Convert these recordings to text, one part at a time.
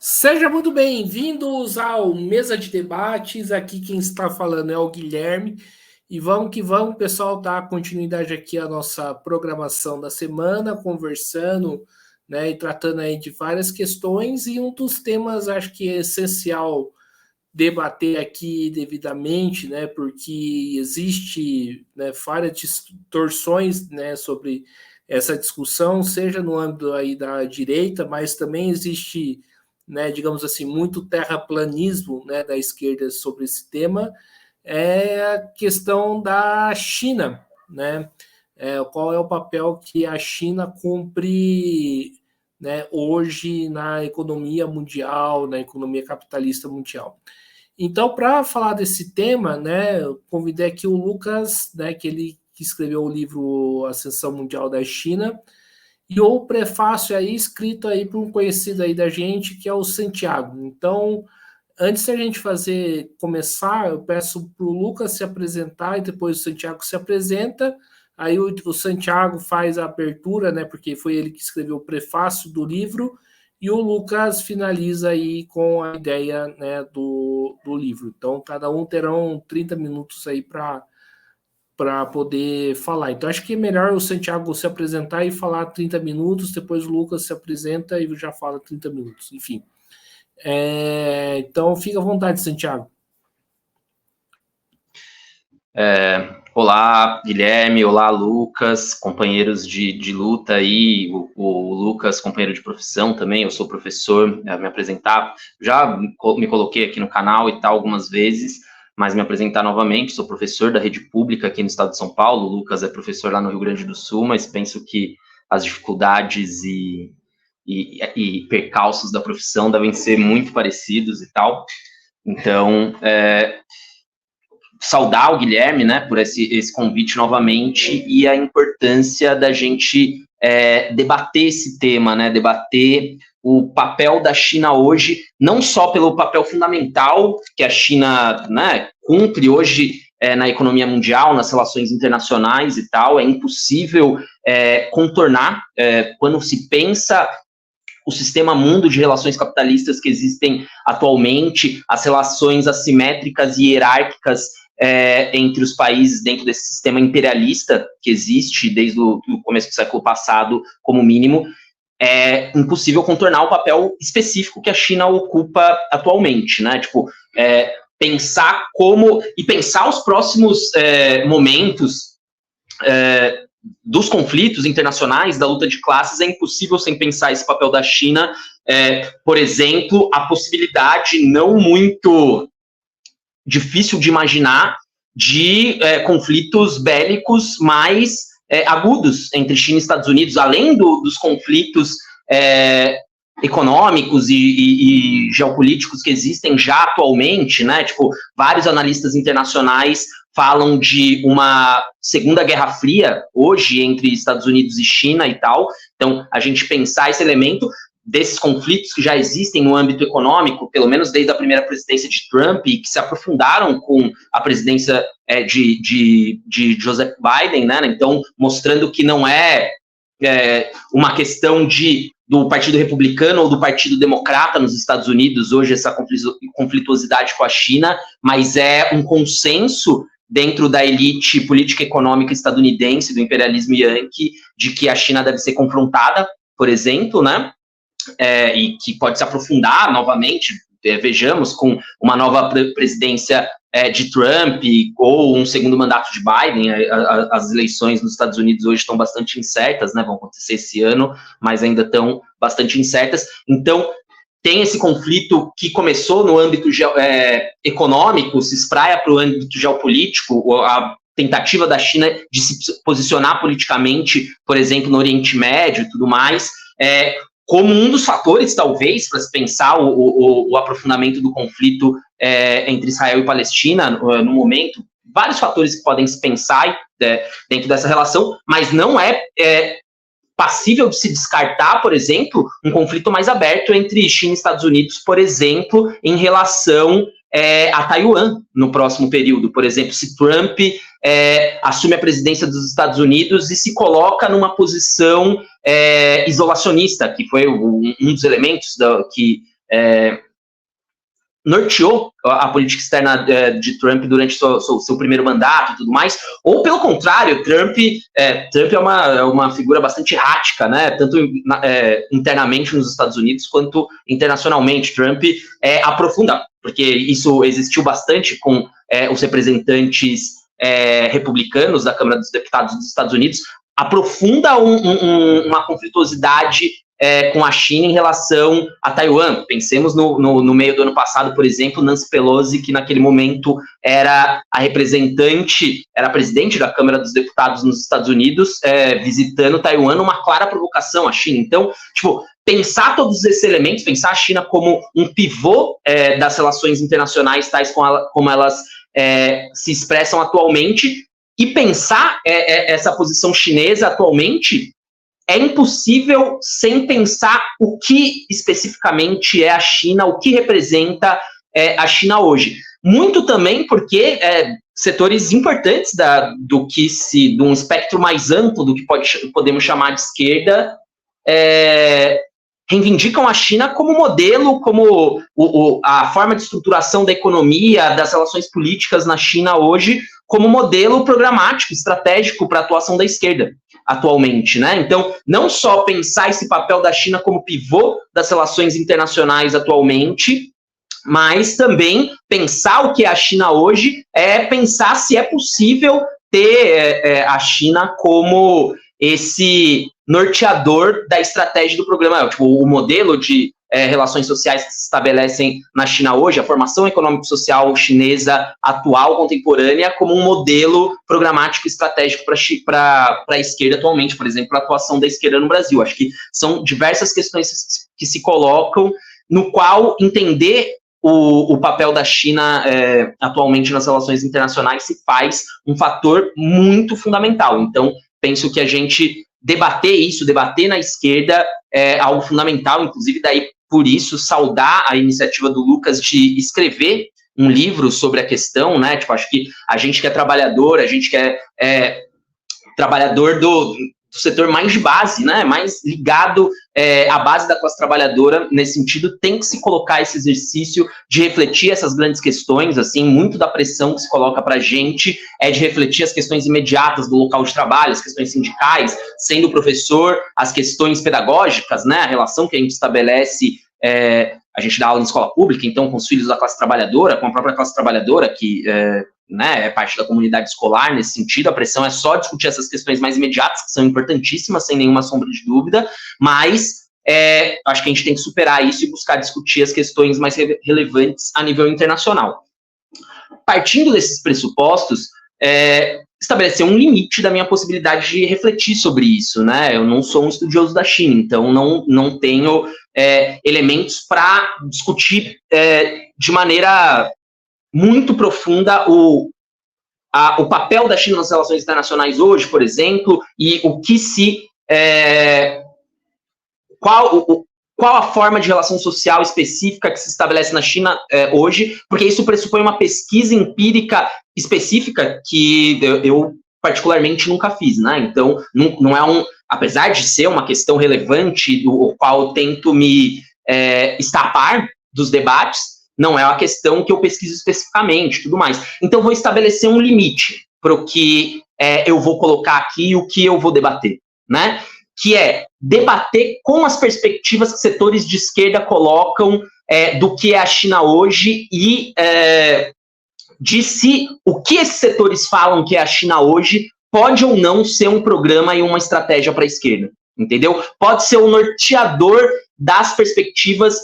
Sejam muito bem-vindos ao Mesa de Debates. Aqui quem está falando é o Guilherme. E vamos que vamos, pessoal, dar continuidade aqui à nossa programação da semana, conversando, né, e tratando aí de várias questões. E um dos temas, acho que é essencial debater aqui devidamente, né, porque existe, né, várias distorções, né, sobre essa discussão, seja no âmbito aí da direita, mas também existe, né, digamos assim, muito terraplanismo, né, da esquerda sobre esse tema, é a questão da China, né? Qual é o papel que a China cumpre, né, hoje na economia mundial, na economia capitalista mundial. Então, para falar desse tema, né, eu convidei aqui o Lucas, né, que escreveu o livro Ascensão Mundial da China, e o prefácio aí escrito aí por um conhecido aí da gente, que é o Santiago. Então, antes da gente começar, eu peço para o Lucas se apresentar e depois o Santiago se apresenta. Aí o Santiago faz a abertura, né? Porque foi ele que escreveu o prefácio do livro, e o Lucas finaliza aí com a ideia, né, do livro. Então, cada um terão 30 minutos aí para poder falar. Então, acho que é melhor o Santiago se apresentar e falar 30 minutos, depois o Lucas se apresenta e já fala 30 minutos. Enfim. Então, fica à vontade, Santiago. Olá, Guilherme, olá, Lucas, companheiros de luta aí, o Lucas, companheiro de profissão também, eu sou professor, me apresentar, já me coloquei aqui no canal e tal algumas vezes, mas me apresentar novamente, sou professor da rede pública aqui no estado de São Paulo, o Lucas é professor lá no Rio Grande do Sul, mas penso que as dificuldades e percalços da profissão devem ser muito parecidos e tal, então, saudar o Guilherme, né, por esse convite novamente e a importância da gente debater esse tema, né, debater o papel da China hoje, não só pelo papel fundamental que a China, né, cumpre hoje na economia mundial, nas relações internacionais e tal, é impossível contornar quando se pensa o sistema mundo de relações capitalistas que existem atualmente, as relações assimétricas e hierárquicas entre os países dentro desse sistema imperialista que existe desde o começo do século passado, como mínimo, é impossível contornar o papel específico que a China ocupa atualmente, né? Tipo, pensar os próximos momentos dos conflitos internacionais, da luta de classes, é impossível sem pensar esse papel da China, por exemplo, a possibilidade não muito difícil de imaginar de conflitos bélicos mais agudos entre China e Estados Unidos, além dos conflitos econômicos e geopolíticos que existem já atualmente, né? Tipo, vários analistas internacionais falam de uma segunda guerra fria hoje entre Estados Unidos e China e tal. Então, a gente pensar esse elemento desses conflitos que já existem no âmbito econômico, pelo menos desde a primeira presidência de Trump, e que se aprofundaram com a presidência de Joseph Biden, né? Então, mostrando que não é uma questão do Partido Republicano ou do Partido Democrata nos Estados Unidos, hoje, essa conflituosidade com a China, mas é um consenso dentro da elite política e econômica estadunidense, do imperialismo yankee, de que a China deve ser confrontada, por exemplo, né? E que pode se aprofundar novamente, vejamos, com uma nova presidência de Trump ou um segundo mandato de Biden. As eleições nos Estados Unidos hoje estão bastante incertas, né? Vão acontecer esse ano, mas ainda estão bastante incertas. Então, tem esse conflito que começou no âmbito econômico, se espraia para o âmbito geopolítico, a tentativa da China de se posicionar politicamente, por exemplo, no Oriente Médio e tudo mais, como um dos fatores, talvez, para se pensar o aprofundamento do conflito entre Israel e Palestina no momento. Vários fatores que podem se pensar dentro dessa relação, mas não é passível de se descartar, por exemplo, um conflito mais aberto entre China e Estados Unidos, por exemplo, em relação a Taiwan no próximo período. Por exemplo, se Trump assume a presidência dos Estados Unidos e se coloca numa posição isolacionista, que foi um dos elementos que norteou a política externa de Trump durante seu primeiro mandato e tudo mais, ou pelo contrário, Trump é uma figura bastante errática, né, tanto internamente nos Estados Unidos quanto internacionalmente. Trump aprofunda, porque isso existiu bastante com os representantes republicanos da Câmara dos Deputados dos Estados Unidos, aprofunda uma conflituosidade com a China em relação a Taiwan. Pensemos no meio do ano passado, por exemplo, Nancy Pelosi, que naquele momento era a presidente da Câmara dos Deputados nos Estados Unidos, visitando Taiwan, uma clara provocação à China. Então, pensar todos esses elementos, pensar a China como um pivô das relações internacionais, tais como elas se expressam atualmente, e pensar essa posição chinesa atualmente, é impossível sem pensar o que especificamente é a China, o que representa a China hoje. Muito também porque setores importantes de um espectro mais amplo do que podemos chamar de esquerda reivindicam a China como modelo, como a forma de estruturação da economia, das relações políticas na China hoje, como modelo programático, estratégico para a atuação da esquerda atualmente, né? Então, não só pensar esse papel da China como pivô das relações internacionais atualmente, mas também pensar o que é a China hoje, pensar se é possível ter a China como esse norteador da estratégia do programa. O modelo de relações sociais que se estabelecem na China hoje, a formação econômico-social chinesa atual, contemporânea, como um modelo programático estratégico para a esquerda atualmente, por exemplo, a atuação da esquerda no Brasil. Acho que são diversas questões que se colocam, no qual entender o papel da China atualmente nas relações internacionais se faz um fator muito fundamental. Então, penso que a gente debater na esquerda é algo fundamental, inclusive daí por isso saudar a iniciativa do Lucas de escrever um livro sobre a questão, né? Acho que a gente que é trabalhador, a gente que é trabalhador do setor mais de base, né? Mais ligado à base da classe trabalhadora, nesse sentido, tem que se colocar esse exercício de refletir essas grandes questões, assim, muito da pressão que se coloca para a gente de refletir as questões imediatas do local de trabalho, as questões sindicais, sendo professor, as questões pedagógicas, né? A relação que a gente estabelece, a gente dá aula em escola pública, então, com os filhos da classe trabalhadora, com a própria classe trabalhadora, que é parte da comunidade escolar nesse sentido. A pressão é só discutir essas questões mais imediatas, que são importantíssimas, sem nenhuma sombra de dúvida, mas acho que a gente tem que superar isso e buscar discutir as questões mais relevantes a nível internacional. Partindo desses pressupostos, estabelecer um limite da minha possibilidade de refletir sobre isso, né? Eu não sou um estudioso da China, então não tenho elementos para discutir de maneira muito profunda o papel da China nas relações internacionais hoje, por exemplo, e o que qual a forma de relação social específica que se estabelece na China hoje, porque isso pressupõe uma pesquisa empírica específica que eu particularmente nunca fiz, né? Então, não é apesar de ser uma questão relevante, o qual eu tento me escapar dos debates, não é uma questão que eu pesquiso especificamente, tudo mais. Então, vou estabelecer um limite para o que eu vou colocar aqui e o que eu vou debater, né? Que é debater com as perspectivas que setores de esquerda colocam do que é a China hoje e de se o que esses setores falam que é a China hoje pode ou não ser um programa e uma estratégia para a esquerda, entendeu? Pode ser o norteador das perspectivas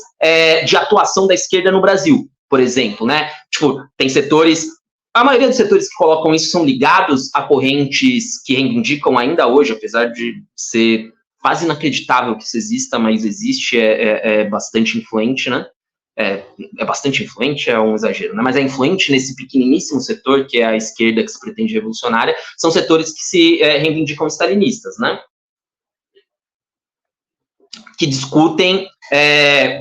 de atuação da esquerda no Brasil, por exemplo, né? Tem setores, a maioria dos setores que colocam isso são ligados a correntes que reivindicam ainda hoje, apesar de ser quase inacreditável que isso exista, mas existe, é bastante influente, né? É bastante influente, é um exagero, né? Mas é influente nesse pequeniníssimo setor que é a esquerda que se pretende revolucionária, são setores que se reivindicam stalinistas, né? Que discutem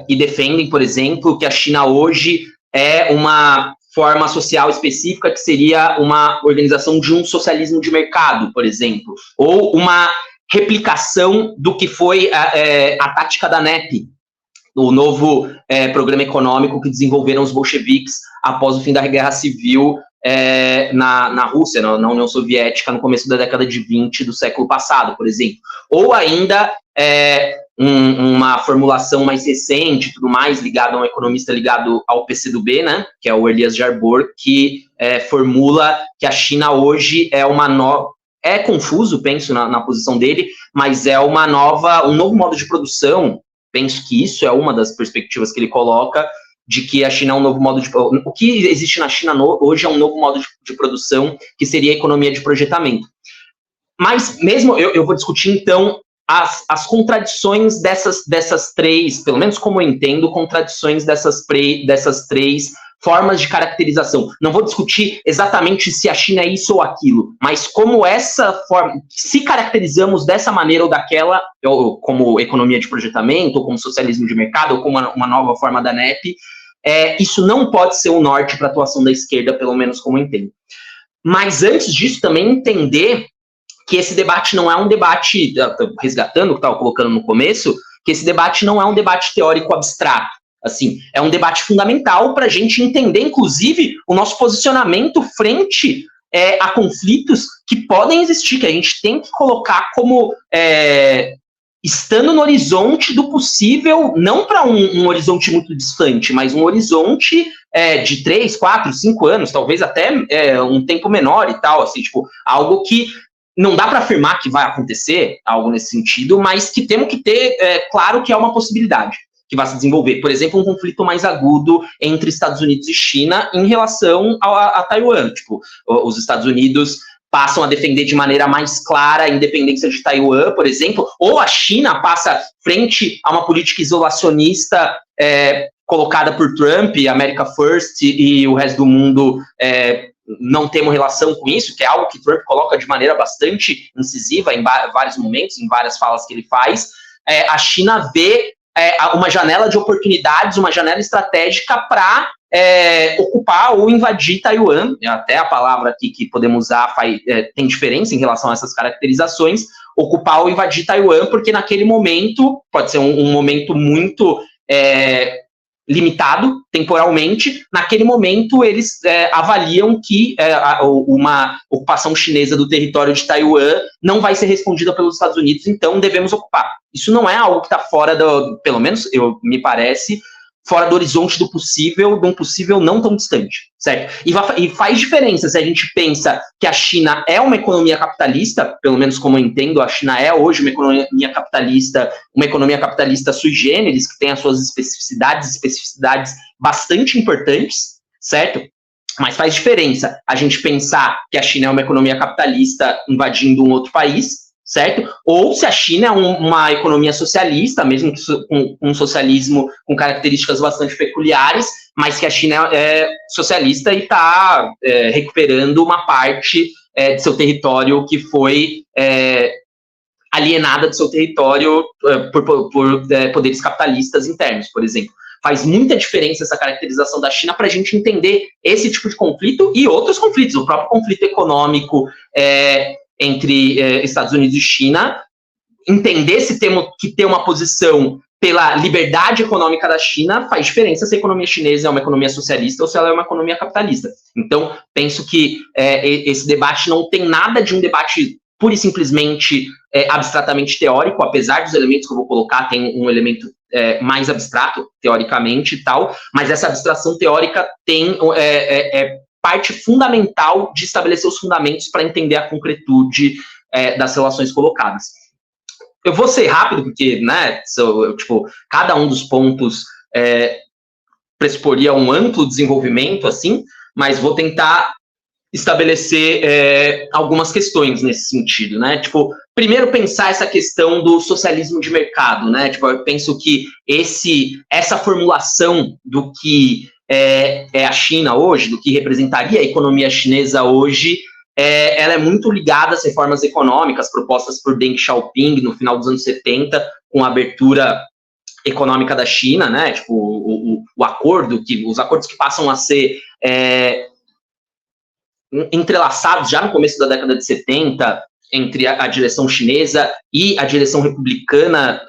e defendem, por exemplo, que a China hoje é uma forma social específica que seria uma organização de um socialismo de mercado, por exemplo, ou uma replicação do que foi a tática da NEP o novo programa econômico que desenvolveram os bolcheviques após o fim da Guerra Civil na Rússia, na União Soviética, no começo da década de 20 do século passado, por exemplo. Ou ainda uma formulação mais recente, tudo mais, ligado a um economista ligado ao PCdoB, né, que é o Elias Jabbour, que formula que a China hoje é uma nova... É confuso, penso, na posição dele, mas é um novo modo de produção. Penso que isso é uma das perspectivas que ele coloca, de que a China é um novo modo de... O que existe na China hoje é um novo modo de produção, que seria a economia de projetamento. Mas mesmo, eu vou discutir, então, as contradições dessas três, pelo menos como eu entendo, contradições dessas três formas de caracterização. Não vou discutir exatamente se a China é isso ou aquilo, mas como essa forma, se caracterizamos dessa maneira ou daquela, ou como economia de projetamento, ou como socialismo de mercado, ou como uma nova forma da NEP, isso não pode ser um norte para a atuação da esquerda, pelo menos como eu entendo. Mas antes disso, também entender que esse debate não é um debate, resgatando o que eu estava colocando no começo, que esse debate não é um debate teórico abstrato. Assim, é um debate fundamental para a gente entender, inclusive, o nosso posicionamento frente a conflitos que podem existir, que a gente tem que colocar como estando no horizonte do possível, não para um horizonte muito distante, mas um horizonte de 3, 4, 5 anos, talvez até um tempo menor e tal, assim, tipo, algo que não dá para afirmar que vai acontecer, algo nesse sentido, mas que temos que ter claro que é uma possibilidade que vai se desenvolver. Por exemplo, um conflito mais agudo entre Estados Unidos e China em relação a Taiwan. Tipo, os Estados Unidos passam a defender de maneira mais clara a independência de Taiwan, por exemplo, ou a China passa frente a uma política isolacionista colocada por Trump, America First, e o resto do mundo não temos relação com isso, que é algo que Trump coloca de maneira bastante incisiva em vários momentos, em várias falas que ele faz. A China vê uma janela de oportunidades, uma janela estratégica para ocupar ou invadir Taiwan. Até a palavra aqui que podemos usar tem diferença em relação a essas caracterizações, ocupar ou invadir Taiwan, porque naquele momento, pode ser um momento muito limitado temporalmente, naquele momento eles avaliam que uma ocupação chinesa do território de Taiwan não vai ser respondida pelos Estados Unidos, então devemos ocupar. Isso não é algo que está fora pelo menos me parece, fora do horizonte do possível, de um possível não tão distante, certo? E faz diferença se a gente pensa que a China é uma economia capitalista, pelo menos como eu entendo, a China é hoje uma economia capitalista sui generis, que tem as suas especificidades bastante importantes, certo? Mas faz diferença a gente pensar que a China é uma economia capitalista invadindo um outro país, certo? Ou se a China é uma economia socialista, mesmo que com um socialismo com características bastante peculiares, mas que a China é socialista e está recuperando uma parte de seu território que foi alienada do seu território por poderes capitalistas internos, por exemplo. Faz muita diferença essa caracterização da China para a gente entender esse tipo de conflito e outros conflitos, o próprio conflito econômico entre Estados Unidos e China, entender se temos que ter uma posição pela liberdade econômica da China faz diferença se a economia chinesa é uma economia socialista ou se ela é uma economia capitalista. Então, penso que esse debate não tem nada de um debate pura e simplesmente abstratamente teórico, apesar dos elementos que eu vou colocar, tem um elemento mais abstrato, teoricamente e tal, mas essa abstração teórica tem parte fundamental de estabelecer os fundamentos para entender a concretude das relações colocadas. Eu vou ser rápido, porque, né, cada um dos pontos pressuporia um amplo desenvolvimento, assim, mas vou tentar estabelecer algumas questões nesse sentido, né? Tipo, primeiro pensar essa questão do socialismo de mercado, né? Tipo, eu penso que essa formulação do que é a China hoje, do que representaria a economia chinesa hoje, ela é muito ligada às reformas econômicas propostas por Deng Xiaoping no final dos anos 70, com a abertura econômica da China, né? Tipo, os acordos que passam a ser entrelaçados já no começo da década de 70, entre a direção chinesa e a direção republicana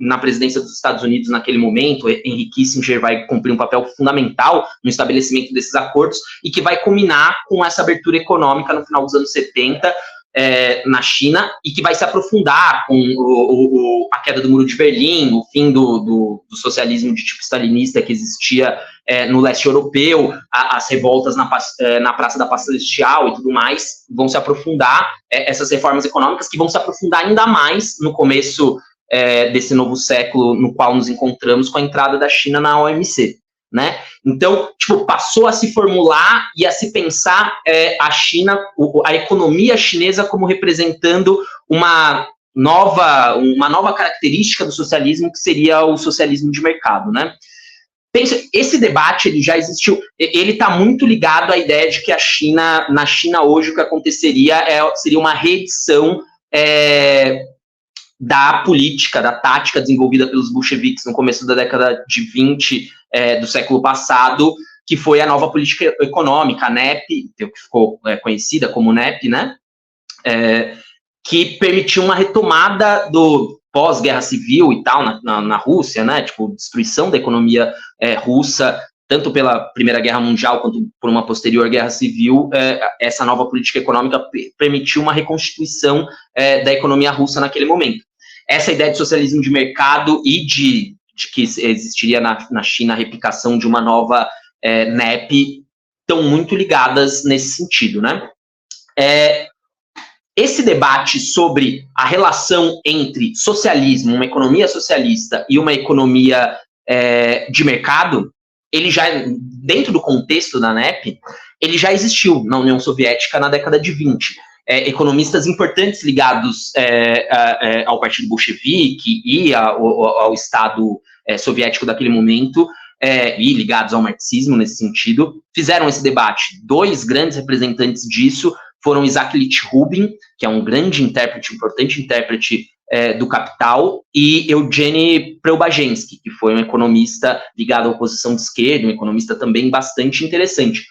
na presidência dos Estados Unidos naquele momento. Henry Kissinger vai cumprir um papel fundamental no estabelecimento desses acordos e que vai culminar com essa abertura econômica no final dos anos 70 na China, e que vai se aprofundar com a queda do Muro de Berlim, o fim do socialismo de tipo stalinista que existia no leste europeu, as revoltas na Praça da Paz Celestial e tudo mais, vão se aprofundar, essas reformas econômicas que vão se aprofundar ainda mais no começo desse novo século no qual nos encontramos, com a entrada da China na OMC, né? Então, tipo, passou a se formular e a se pensar a China, a economia chinesa como representando uma nova característica do socialismo, que seria o socialismo de mercado, né? Esse debate ele já existiu, ele está muito ligado à ideia de que na China hoje o que aconteceria seria uma reedição da política, da tática desenvolvida pelos bolcheviques no começo da década de 20 do século passado, que foi a nova política econômica, a NEP, que ficou conhecida como NEP, né? Que permitiu uma retomada do pós-guerra civil e tal na Rússia, né? Tipo, destruição da economia russa, tanto pela Primeira Guerra Mundial quanto por uma posterior guerra civil. Essa nova política econômica permitiu uma reconstituição da economia russa naquele momento. Essa ideia de socialismo de mercado e de que existiria na China a replicação de uma nova NEP estão muito ligadas nesse sentido, né? Esse debate sobre a relação entre socialismo, uma economia socialista, e uma economia de mercado, ele já, dentro do contexto da NEP, ele já existiu na União Soviética na década de 20. Economistas importantes ligados ao Partido Bolchevique e ao Estado soviético daquele momento, e ligados ao marxismo nesse sentido, fizeram esse debate. Dois grandes representantes disso foram Isaac Licht-Rubin, que é um grande intérprete, importante intérprete do Capital, e Eugene Preobrazhensky, que foi um economista ligado à oposição de esquerda, um economista também bastante interessante.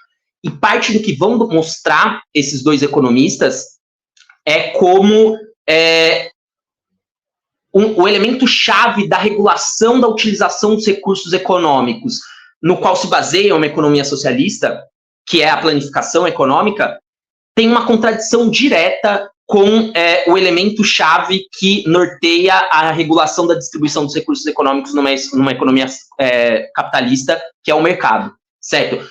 E parte do que vão mostrar esses dois economistas é como o elemento-chave da regulação da utilização dos recursos econômicos, no qual se baseia uma economia socialista, que é a planificação econômica, tem uma contradição direta com o elemento-chave que norteia a regulação da distribuição dos recursos econômicos numa economia capitalista, que é o mercado, certo?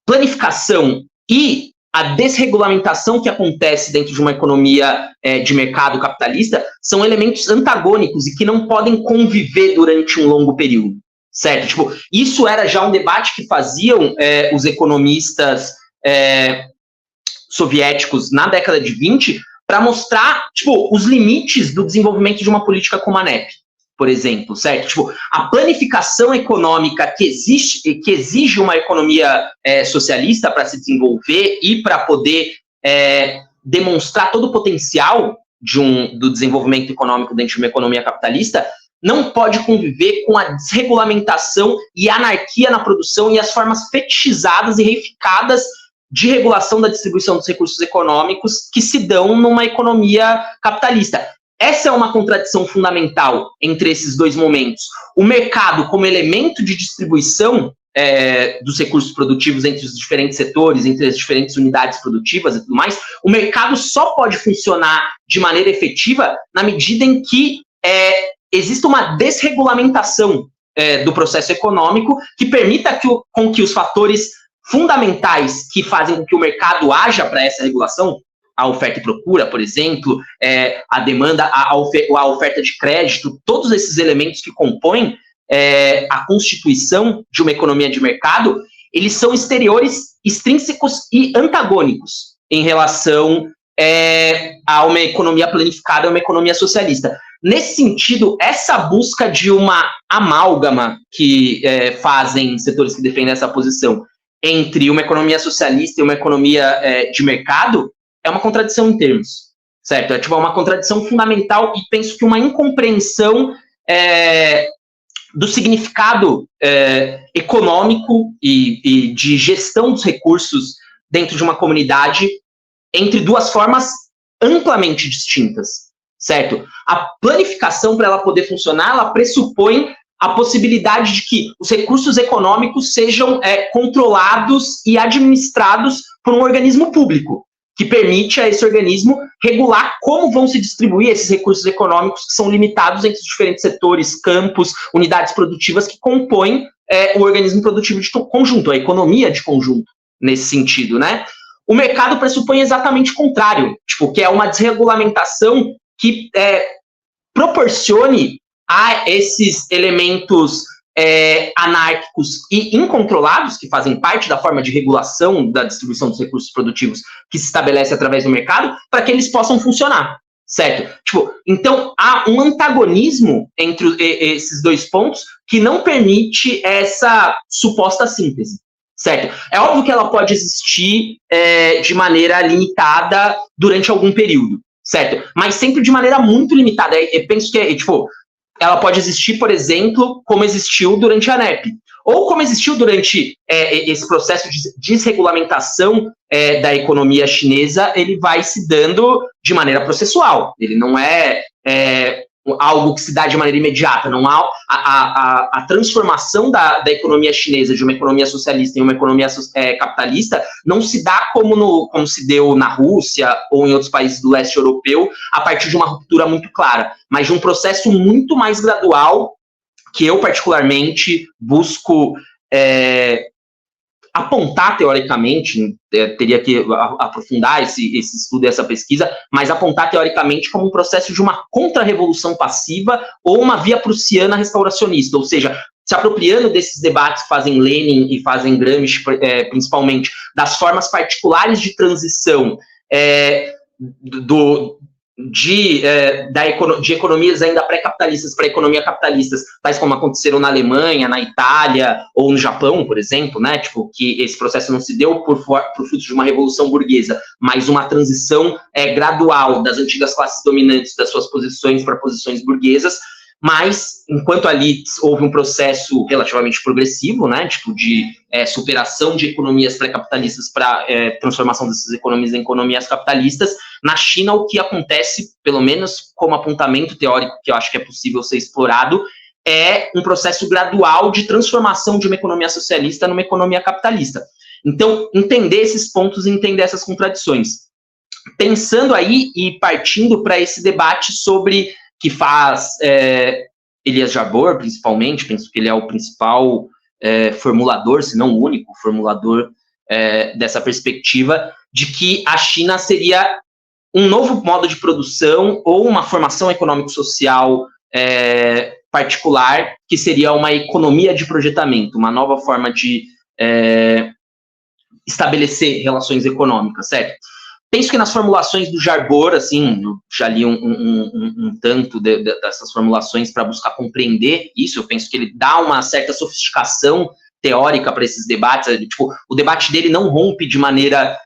Planificação e a desregulamentação que acontece dentro de uma economia de mercado capitalista são elementos antagônicos e que não podem conviver durante um longo período, certo? Tipo, isso era já um debate que faziam os economistas soviéticos na década de 20 para mostrar, tipo, os limites do desenvolvimento de uma política como a NEP, por exemplo, certo? Tipo, a planificação econômica que exige uma economia socialista para se desenvolver e para poder demonstrar todo o potencial do desenvolvimento econômico dentro de uma economia capitalista, não pode conviver com a desregulamentação e a anarquia na produção e as formas fetichizadas e reificadas de regulação da distribuição dos recursos econômicos que se dão numa economia capitalista. Essa é uma contradição fundamental entre esses dois momentos. O mercado como elemento de distribuição dos recursos produtivos entre os diferentes setores, entre as diferentes unidades produtivas e tudo mais, o mercado só pode funcionar de maneira efetiva na medida em que exista uma desregulamentação do processo econômico que permita com que os fatores fundamentais que fazem com que o mercado haja para essa regulação, a oferta e procura, por exemplo, a demanda, a oferta de crédito, todos esses elementos que compõem a constituição de uma economia de mercado, eles são exteriores, extrínsecos e antagônicos em relação a uma economia planificada, a uma economia socialista. Nesse sentido, essa busca de uma amálgama que fazem setores que defendem essa posição entre uma economia socialista e uma economia de mercado é uma contradição em termos, certo? É uma contradição fundamental e penso que uma incompreensão do significado econômico e de gestão dos recursos dentro de uma comunidade entre duas formas amplamente distintas, certo? A planificação, para ela poder funcionar, ela pressupõe a possibilidade de que os recursos econômicos sejam controlados e administrados por um organismo público, que permite a esse organismo regular como vão se distribuir esses recursos econômicos que são limitados entre os diferentes setores, campos, unidades produtivas que compõem o organismo produtivo de conjunto, a economia de conjunto, nesse sentido, né? O mercado pressupõe exatamente o contrário, tipo, que é uma desregulamentação que proporcione a esses elementos anárquicos e incontrolados, que fazem parte da forma de regulação da distribuição dos recursos produtivos que se estabelece através do mercado, para que eles possam funcionar, certo? Tipo, então, há um antagonismo entre esses dois pontos que não permite essa suposta síntese, certo? É óbvio que ela pode existir de maneira limitada durante algum período, certo? Mas sempre de maneira muito limitada. Eu penso que, tipo, ela pode existir, por exemplo, como existiu durante a NEP, ou como existiu durante esse processo de desregulamentação da economia chinesa, ele vai se dando de maneira processual. Ele não é algo que se dá de maneira imediata. Não há a transformação da economia chinesa de uma economia socialista em uma economia capitalista não se dá como se deu na Rússia ou em outros países do leste europeu, a partir de uma ruptura muito clara, mas de um processo muito mais gradual, que eu particularmente busco apontar teoricamente, teria que aprofundar esse estudo e essa pesquisa, mas apontar teoricamente como um processo de uma contra-revolução passiva ou uma via prussiana restauracionista, ou seja, se apropriando desses debates que fazem Lenin e fazem Gramsci, principalmente, das formas particulares de transição de economias ainda pré-capitalistas para economia capitalistas, tais como aconteceram na Alemanha, na Itália ou no Japão, por exemplo, né? Tipo, que esse processo não se deu por fruto de uma revolução burguesa, mas uma transição gradual das antigas classes dominantes das suas posições para posições burguesas. Mas, enquanto ali houve um processo relativamente progressivo, né, tipo de superação de economias pré-capitalistas para transformação dessas economias em economias capitalistas, na China o que acontece, pelo menos como apontamento teórico que eu acho que é possível ser explorado, é um processo gradual de transformação de uma economia socialista numa economia capitalista. Então, entender esses pontos e entender essas contradições. Pensando aí e partindo para esse debate sobre que faz Elias Jabbour, principalmente, penso que ele é o principal formulador, se não o único formulador dessa perspectiva, de que a China seria um novo modo de produção ou uma formação econômico-social particular, que seria uma economia de projetamento, uma nova forma de estabelecer relações econômicas, certo? Penso que nas formulações do Jabbour, assim, eu já li um tanto dessas formulações para buscar compreender isso. Eu penso que ele dá uma certa sofisticação teórica para esses debates. Tipo, o debate dele não rompe de maneira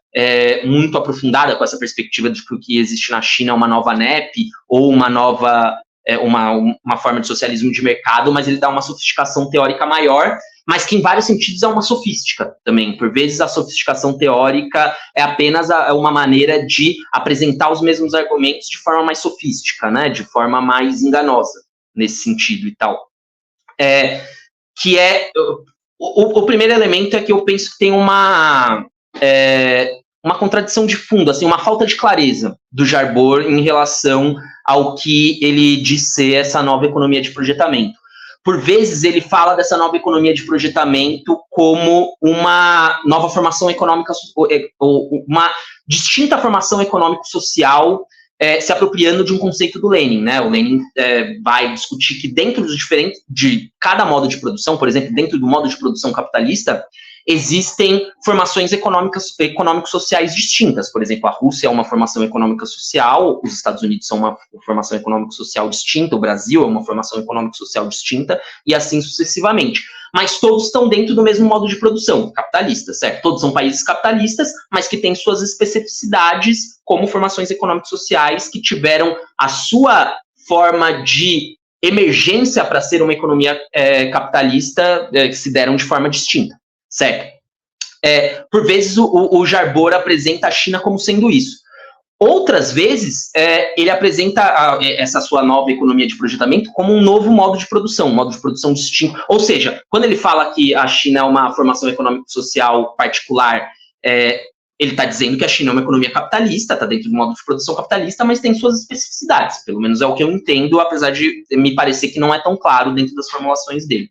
muito aprofundada com essa perspectiva de que o que existe na China é uma nova NEP ou uma nova uma forma de socialismo de mercado, mas ele dá uma sofisticação teórica maior, mas que em vários sentidos é uma sofística também. Por vezes a sofisticação teórica é apenas uma maneira de apresentar os mesmos argumentos de forma mais sofística, né? De forma mais enganosa, nesse sentido e tal. O primeiro elemento é que eu penso que tem uma contradição de fundo, assim, uma falta de clareza do Jabbour em relação ao que ele diz ser essa nova economia de projetamento. Por vezes, ele fala dessa nova economia de projetamento como uma nova formação econômica, ou uma distinta formação econômico-social, se apropriando de um conceito do Lenin, né? O Lenin vai discutir que dentro de cada modo de produção, por exemplo, dentro do modo de produção capitalista, existem formações econômico-sociais distintas. Por exemplo, a Rússia é uma formação econômica-social, os Estados Unidos são uma formação econômico-social distinta, o Brasil é uma formação econômico-social distinta, e assim sucessivamente. Mas todos estão dentro do mesmo modo de produção, capitalista, certo? Todos são países capitalistas, mas que têm suas especificidades como formações econômico-sociais que tiveram a sua forma de emergência para ser uma economia capitalista que se deram de forma distinta. Certo? Por vezes o Jabbour apresenta a China como sendo isso. Outras vezes, ele apresenta essa sua nova economia de projetamento como um novo modo de produção, um modo de produção distinto. Ou seja, quando ele fala que a China é uma formação econômico-social particular, ele está dizendo que a China é uma economia capitalista, está dentro do modo de produção capitalista, mas tem suas especificidades. Pelo menos é o que eu entendo, apesar de me parecer que não é tão claro dentro das formulações dele.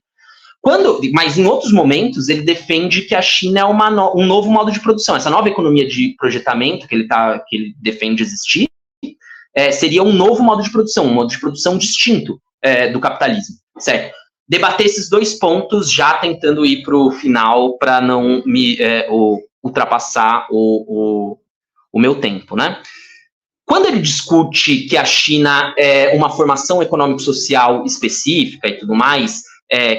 Mas em outros momentos, ele defende que a China é um novo modo de produção. Essa nova economia de projetamento que ele defende existir, seria um novo modo de produção, um modo de produção distinto do capitalismo, certo? Debater esses dois pontos, já tentando ir para o final, para não me ultrapassar o meu tempo, né? Quando ele discute que a China é uma formação econômico-social específica e tudo mais,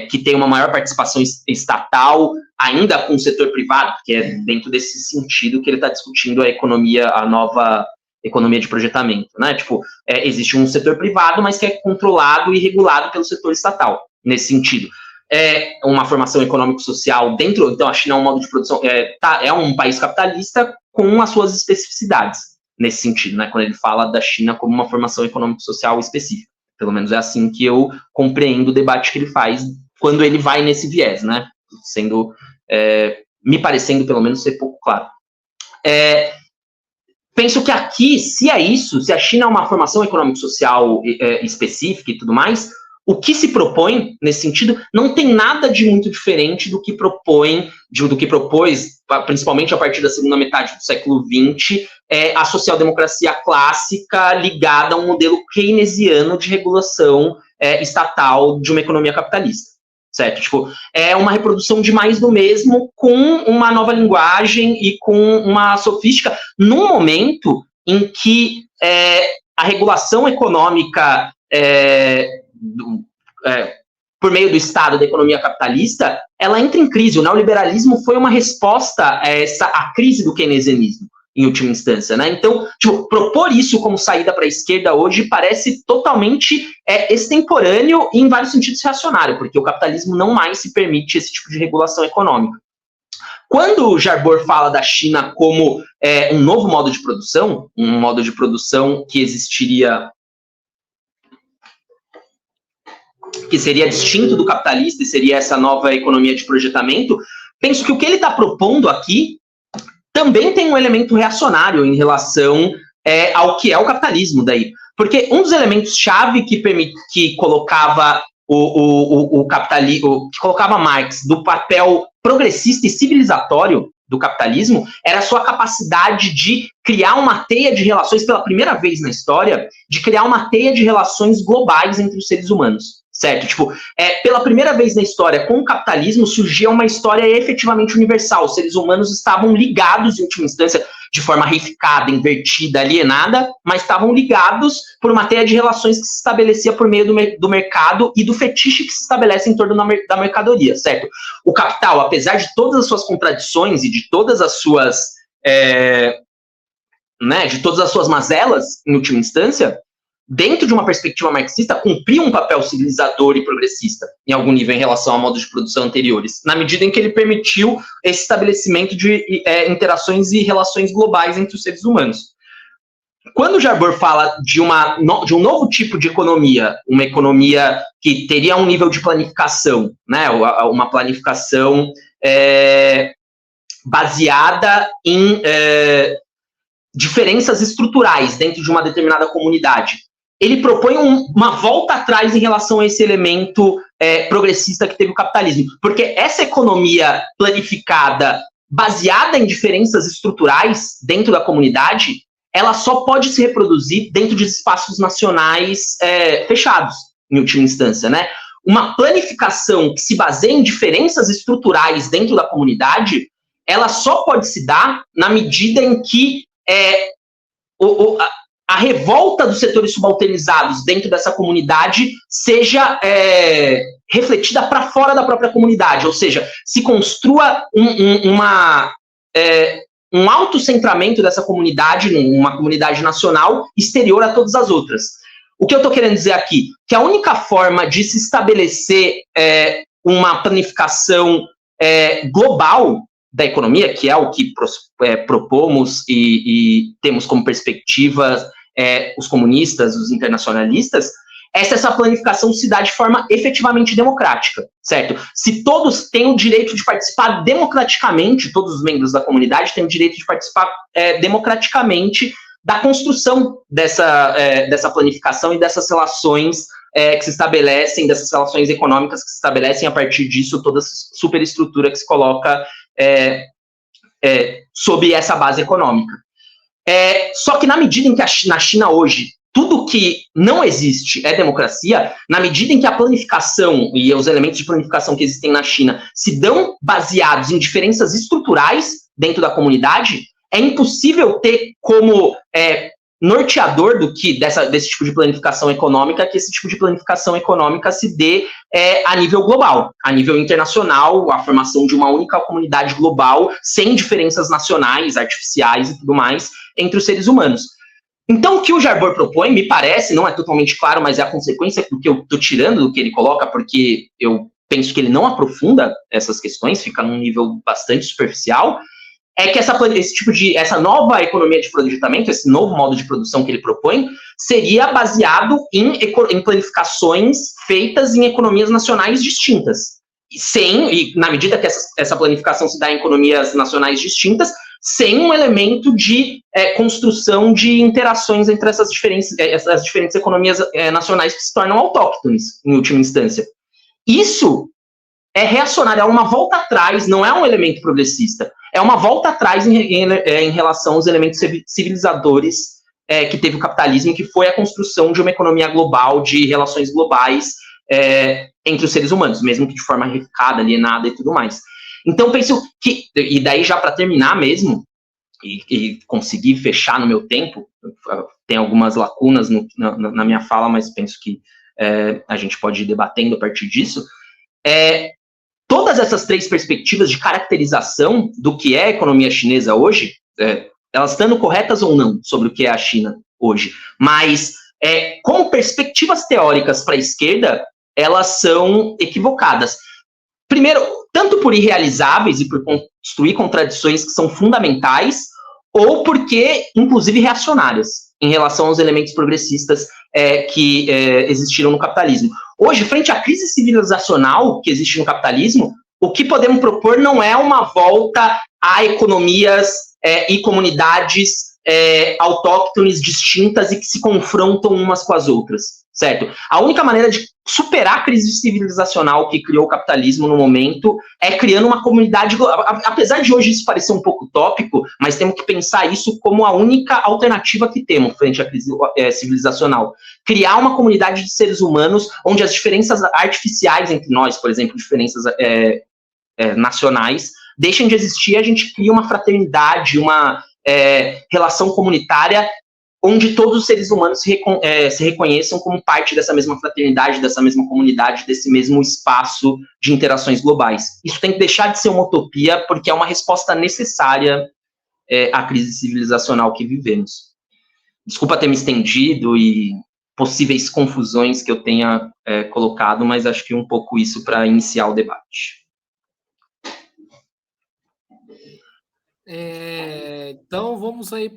que tem uma maior participação estatal, ainda com o setor privado, porque é dentro desse sentido que ele está discutindo a nova economia de projetamento, né? Tipo, existe um setor privado, mas que é controlado e regulado pelo setor estatal, nesse sentido. É uma formação econômico-social dentro, então a China é um modo de produção, é um país capitalista com as suas especificidades, nesse sentido, né? Quando ele fala da China como uma formação econômico-social específica. Pelo menos é assim que eu compreendo o debate que ele faz quando ele vai nesse viés, né? Sendo, me parecendo, pelo menos, ser pouco claro. Penso que aqui, se é isso, se a China é uma formação econômico-social específica e tudo mais, o que se propõe, nesse sentido, não tem nada de muito diferente do que propôs, principalmente a partir da segunda metade do século XX, a social-democracia clássica ligada a um modelo keynesiano de regulação estatal de uma economia capitalista, certo? Tipo, é uma reprodução de mais do mesmo, com uma nova linguagem e com uma sofística, num momento em que a regulação econômica por meio do Estado, da economia capitalista, ela entra em crise. O neoliberalismo foi uma resposta à crise do keynesianismo, em última instância, né? Então, tipo, propor isso como saída para a esquerda hoje parece totalmente extemporâneo e, em vários sentidos, reacionário, porque o capitalismo não mais se permite esse tipo de regulação econômica. Quando o Jarbor fala da China como um novo modo de produção, um modo de produção que existiria, que seria distinto do capitalista e seria essa nova economia de projetamento, penso que o que ele está propondo aqui também tem um elemento reacionário em relação ao que é o capitalismo daí. Porque um dos elementos-chave que colocava o capitalismo, que colocava Marx do papel progressista e civilizatório do capitalismo, era a sua capacidade de criar uma teia de relações, pela primeira vez na história, de criar uma teia de relações globais entre os seres humanos. Certo? Tipo, pela primeira vez na história, com o capitalismo, surgia uma história efetivamente universal. Os seres humanos estavam ligados, em última instância, de forma reificada, invertida, alienada, mas estavam ligados por uma teia de relações que se estabelecia por meio do mercado e do fetiche que se estabelece em torno da mercadoria, certo? O capital, apesar de todas as suas contradições e de todas as suas, de todas as suas mazelas, em última instância, dentro de uma perspectiva marxista, cumpria um papel civilizador e progressista, em algum nível, em relação a modos de produção anteriores, na medida em que ele permitiu esse estabelecimento de interações e relações globais entre os seres humanos. Quando o Jarbor fala de um novo tipo de economia, uma economia que teria um nível de planificação, né, uma planificação baseada em diferenças estruturais dentro de uma determinada comunidade, ele propõe uma volta atrás em relação a esse elemento progressista que teve o capitalismo. Porque essa economia planificada, baseada em diferenças estruturais dentro da comunidade, ela só pode se reproduzir dentro de espaços nacionais fechados, em última instância, né? Uma planificação que se baseia em diferenças estruturais dentro da comunidade, ela só pode se dar na medida em que a revolta dos setores subalternizados dentro dessa comunidade seja refletida para fora da própria comunidade, ou seja, se construa um autocentramento dessa comunidade, uma comunidade nacional, exterior a todas as outras. O que eu estou querendo dizer aqui? Que a única forma de se estabelecer uma planificação global da economia, que é o que propomos e temos como perspectivas os comunistas, os internacionalistas, essa planificação se dá de forma efetivamente democrática, certo? Se todos têm o direito de participar democraticamente, todos os membros da comunidade têm o direito de participar democraticamente da construção dessa planificação e dessas relações que se estabelecem, dessas relações econômicas que se estabelecem a partir disso, toda essa superestrutura que se coloca sob essa base econômica. Só que na medida em que na China hoje tudo que não existe é democracia, na medida em que a planificação e os elementos de planificação que existem na China se dão baseados em diferenças estruturais dentro da comunidade, é impossível ter como norteador desse tipo de planificação econômica, que esse tipo de planificação econômica se dê a nível global, a nível internacional, a formação de uma única comunidade global, sem diferenças nacionais, artificiais e tudo mais, entre os seres humanos. Então, o que o Jarbor propõe, me parece, não é totalmente claro, mas é a consequência do que eu estou tirando do que ele coloca, porque eu penso que ele não aprofunda essas questões, fica num nível bastante superficial, é que essa nova economia de projetamento, esse novo modo de produção que ele propõe, seria baseado em planificações feitas em economias nacionais distintas. E na medida que essa planificação se dá em economias nacionais distintas, sem um elemento de construção de interações entre essas diferentes economias nacionais que se tornam autóctones, em última instância. Isso é reacionário, é uma volta atrás, não é um elemento progressista, é uma volta atrás em relação aos elementos civilizadores que teve o capitalismo, que foi a construção de uma economia global, de relações globais entre os seres humanos, mesmo que de forma ramificada, alienada e tudo mais. Então, penso que, e daí já para terminar mesmo, e conseguir fechar no meu tempo, tem algumas lacunas na minha fala, mas penso que a gente pode ir debatendo a partir disso, todas essas três perspectivas de caracterização do que é a economia chinesa hoje, elas estando corretas ou não sobre o que é a China hoje, mas como perspectivas teóricas para a esquerda, elas são equivocadas. Primeiro, tanto por irrealizáveis e por construir contradições que são fundamentais, ou porque, inclusive, reacionárias em relação aos elementos progressistas que existiram no capitalismo. Hoje, frente à crise civilizacional que existe no capitalismo, o que podemos propor não é uma volta a economias e comunidades autóctones distintas e que se confrontam umas com as outras, certo? A única maneira de superar a crise civilizacional que criou o capitalismo no momento é criando uma comunidade, apesar de hoje isso parecer um pouco utópico, mas temos que pensar isso como a única alternativa que temos frente à crise civilizacional. Criar uma comunidade de seres humanos onde as diferenças artificiais entre nós, por exemplo, diferenças nacionais, deixem de existir, a gente cria uma fraternidade, uma relação comunitária onde todos os seres humanos se reconheçam como parte dessa mesma fraternidade, dessa mesma comunidade, desse mesmo espaço de interações globais. Isso tem que deixar de ser uma utopia, porque é uma resposta necessária à crise civilizacional que vivemos. Desculpa ter me estendido e possíveis confusões que eu tenha colocado, mas acho que um pouco isso para iniciar o debate. Então, vamos aí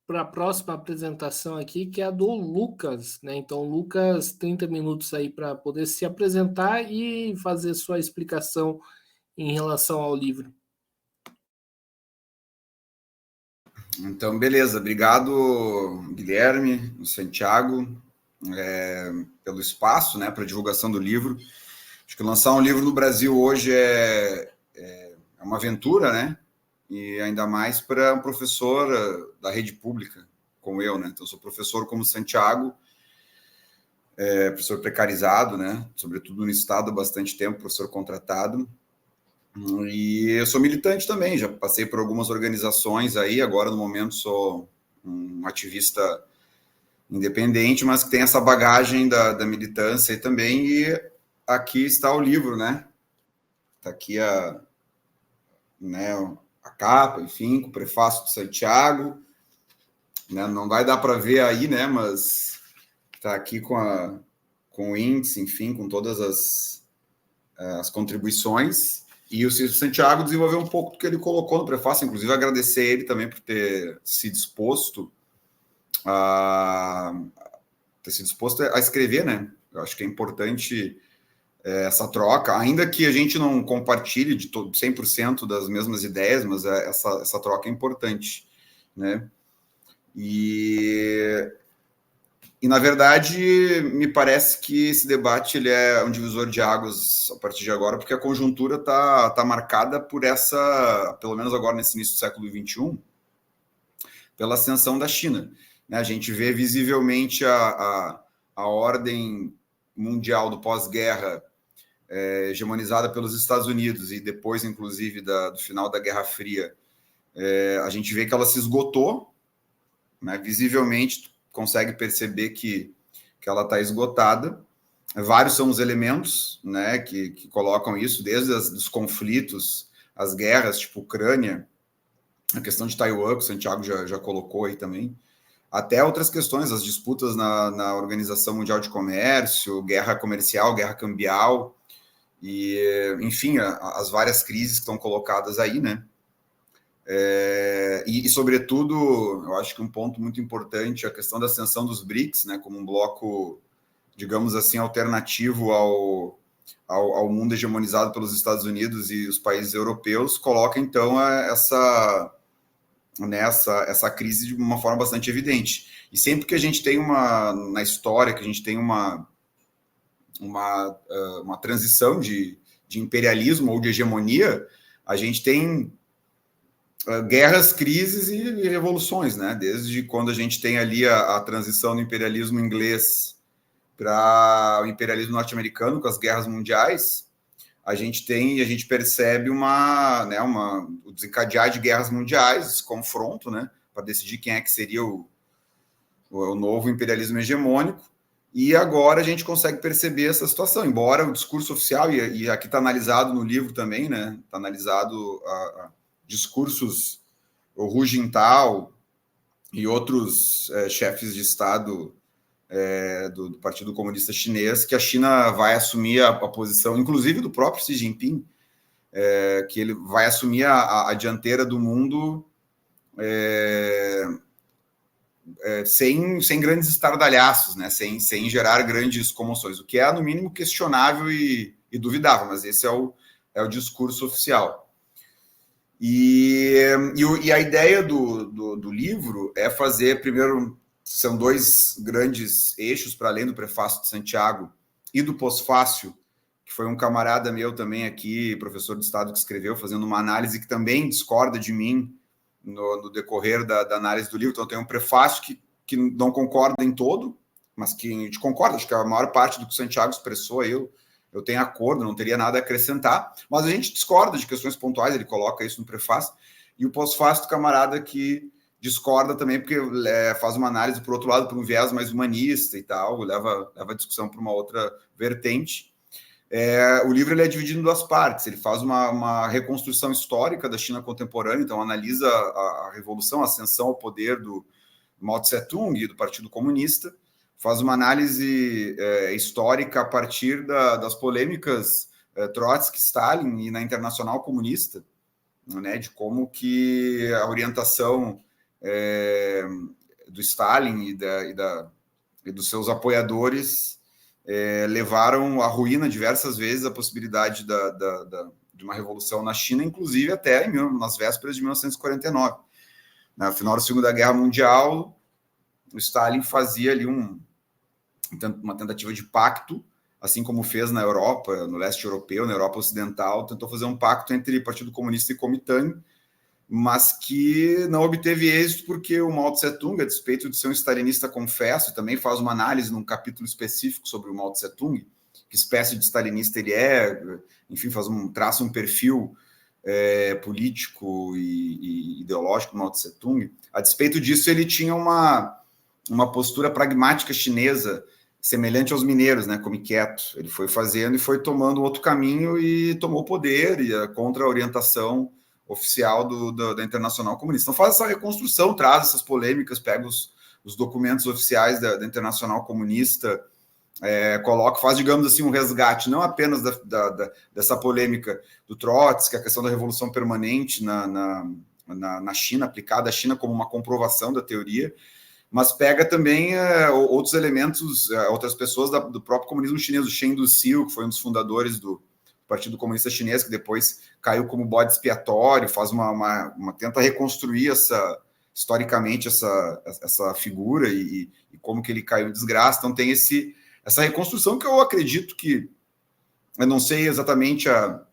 para a próxima apresentação aqui, que é a do Lucas, né? Então, Lucas, 30 minutos aí para poder se apresentar e fazer sua explicação em relação ao livro. Então, beleza. Obrigado, Guilherme, Santiago, pelo espaço, né, para a divulgação do livro. Acho que lançar um livro no Brasil hoje é uma aventura, né? E ainda mais para um professor da rede pública, como eu, né? Então, sou professor como Santiago, professor precarizado, né? Sobretudo no estado há bastante tempo, professor contratado. E eu sou militante também, já passei por algumas organizações aí, agora no momento sou um ativista independente, mas que tem essa bagagem da militância aí também, e aqui está o livro, né? Está aqui a capa, enfim, com o prefácio de Santiago, né? Não vai dar para ver aí, né? Mas está aqui com o índice, enfim, com todas as contribuições. E o Santiago desenvolveu um pouco do que ele colocou no prefácio, inclusive agradecer ele também por ter se disposto a escrever, né? Eu acho que é importante essa troca, ainda que a gente não compartilhe de 100% das mesmas ideias, mas essa troca é importante, né? E na verdade, me parece que esse debate ele é um divisor de águas a partir de agora, porque a conjuntura está marcada por pelo menos agora nesse início do século XXI, pela ascensão da China, né? A gente vê visivelmente a ordem mundial do pós-guerra hegemonizada pelos Estados Unidos e depois, inclusive, do final da Guerra Fria, a gente vê que ela se esgotou, né? Visivelmente consegue perceber que ela está esgotada. Vários são os elementos, né, que colocam isso, desde os conflitos, as guerras, tipo Ucrânia, a questão de Taiwan, que o Santiago já colocou aí também, até outras questões, as disputas na Organização Mundial de Comércio, guerra comercial, guerra cambial, e, enfim, as várias crises que estão colocadas aí, né? E, sobretudo, eu acho que um ponto muito importante é a questão da ascensão dos BRICS, né, como um bloco, digamos assim, alternativo ao mundo hegemonizado pelos Estados Unidos e os países europeus, coloca, então, essa crise de uma forma bastante evidente. E sempre que a gente tem na história, que a gente tem uma transição de imperialismo ou de hegemonia, a gente tem guerras, crises e revoluções, né? Desde quando a gente tem ali a transição do imperialismo inglês para o imperialismo norte-americano, com as guerras mundiais, a gente percebe o desencadear de guerras mundiais, esse confronto, né? Para decidir quem é que seria o novo imperialismo hegemônico. E agora a gente consegue perceber essa situação, embora o discurso oficial, e aqui está analisado no livro também, né? Está analisado discursos, o Hu Jintao e outros chefes de Estado do Partido Comunista Chinês, que a China vai assumir a posição, inclusive do próprio Xi Jinping, que ele vai assumir a dianteira do mundo sem grandes estardalhaços, né? sem gerar grandes comoções, o que é, no mínimo, questionável e duvidável, mas esse é o discurso oficial. E a ideia do livro é fazer, primeiro, são dois grandes eixos, para além do prefácio de Santiago e do pós-fácio, que foi um camarada meu também aqui, professor de Estado, que escreveu, fazendo uma análise que também discorda de mim no decorrer da análise do livro. Então, tem um prefácio que não concorda em todo, mas que a gente concorda, acho que a maior parte do que o Santiago expressou aí, eu tenho acordo, não teria nada a acrescentar, mas a gente discorda de questões pontuais, ele coloca isso no prefácio, e o pós-fácio do camarada que discorda também, porque faz uma análise, por outro lado, por um viés mais humanista e tal, leva a discussão para uma outra vertente. O livro ele é dividido em duas partes, ele faz uma reconstrução histórica da China contemporânea, então analisa a revolução, a ascensão ao poder do Mao Tse-tung e do Partido Comunista, faz uma análise histórica a partir das polêmicas Trotsky, Stalin e na Internacional Comunista, né, de como que a orientação do Stalin e dos seus apoiadores levaram à ruína diversas vezes a possibilidade de uma revolução na China, inclusive até nas vésperas de 1949. No final da Segunda Guerra Mundial, o Stalin fazia ali uma tentativa de pacto, assim como fez na Europa, no leste europeu, na Europa Ocidental, tentou fazer um pacto entre Partido Comunista e Kuomintang, mas que não obteve êxito porque o Mao Tse-tung, a despeito de ser um stalinista confesso, também faz uma análise num capítulo específico sobre o Mao Tse-tung, que espécie de stalinista ele é, enfim, traça um perfil político e ideológico do Mao Tse-tung. A despeito disso, ele tinha uma postura pragmática chinesa, semelhante aos mineiros, né, come quieto. Ele foi fazendo e foi tomando outro caminho e tomou poder contra a orientação oficial da Internacional Comunista. Então faz essa reconstrução, traz essas polêmicas, pega os documentos oficiais da Internacional Comunista faz, digamos assim, um resgate, não apenas dessa polêmica do Trotsky, a questão da revolução permanente na China, aplicada à China como uma comprovação da teoria, mas pega também outros elementos, outras pessoas do próprio comunismo chinês, o Chen Duxiu, que foi um dos fundadores do Partido Comunista Chinês, que depois caiu como bode expiatório, faz tenta reconstruir historicamente essa figura e como que ele caiu em desgraça. Então tem essa reconstrução que eu acredito que, eu não sei exatamente a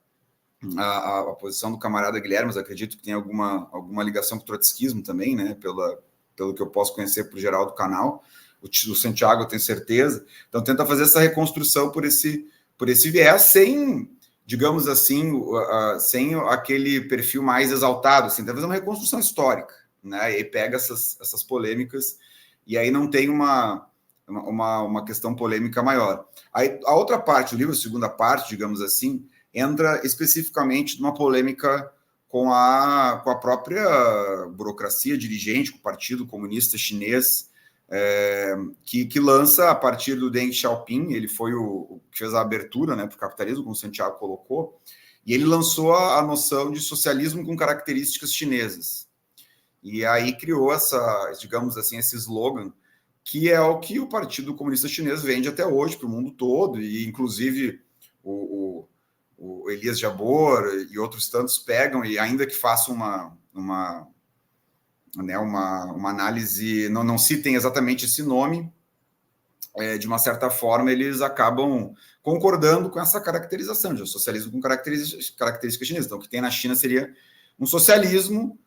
posição do camarada Guilherme, mas acredito que tem alguma ligação com o trotskismo também, né, pelo que eu posso conhecer por geral do canal, o Santiago eu tenho certeza. Então tenta fazer essa reconstrução por esse viés, sem, digamos assim, sem aquele perfil mais exaltado, assim, tá fazendo uma reconstrução histórica, né, e aí pega essas polêmicas, e aí não tem uma questão polêmica maior. Aí, a outra parte do livro, a segunda parte, digamos assim, entra especificamente numa polêmica com a própria burocracia dirigente, com o Partido Comunista Chinês, que lança, a partir do Deng Xiaoping, ele foi o que fez a abertura, né, para o capitalismo, como o Santiago colocou, e ele lançou a noção de socialismo com características chinesas. E aí criou digamos assim, esse slogan, que é o que o Partido Comunista Chinês vende até hoje para o mundo todo, e inclusive o Elias Jabor e outros tantos pegam, e ainda que façam uma análise, não citem exatamente esse nome, de uma certa forma eles acabam concordando com essa caracterização de socialismo com características chinesas. Então, o que tem na China seria um socialismo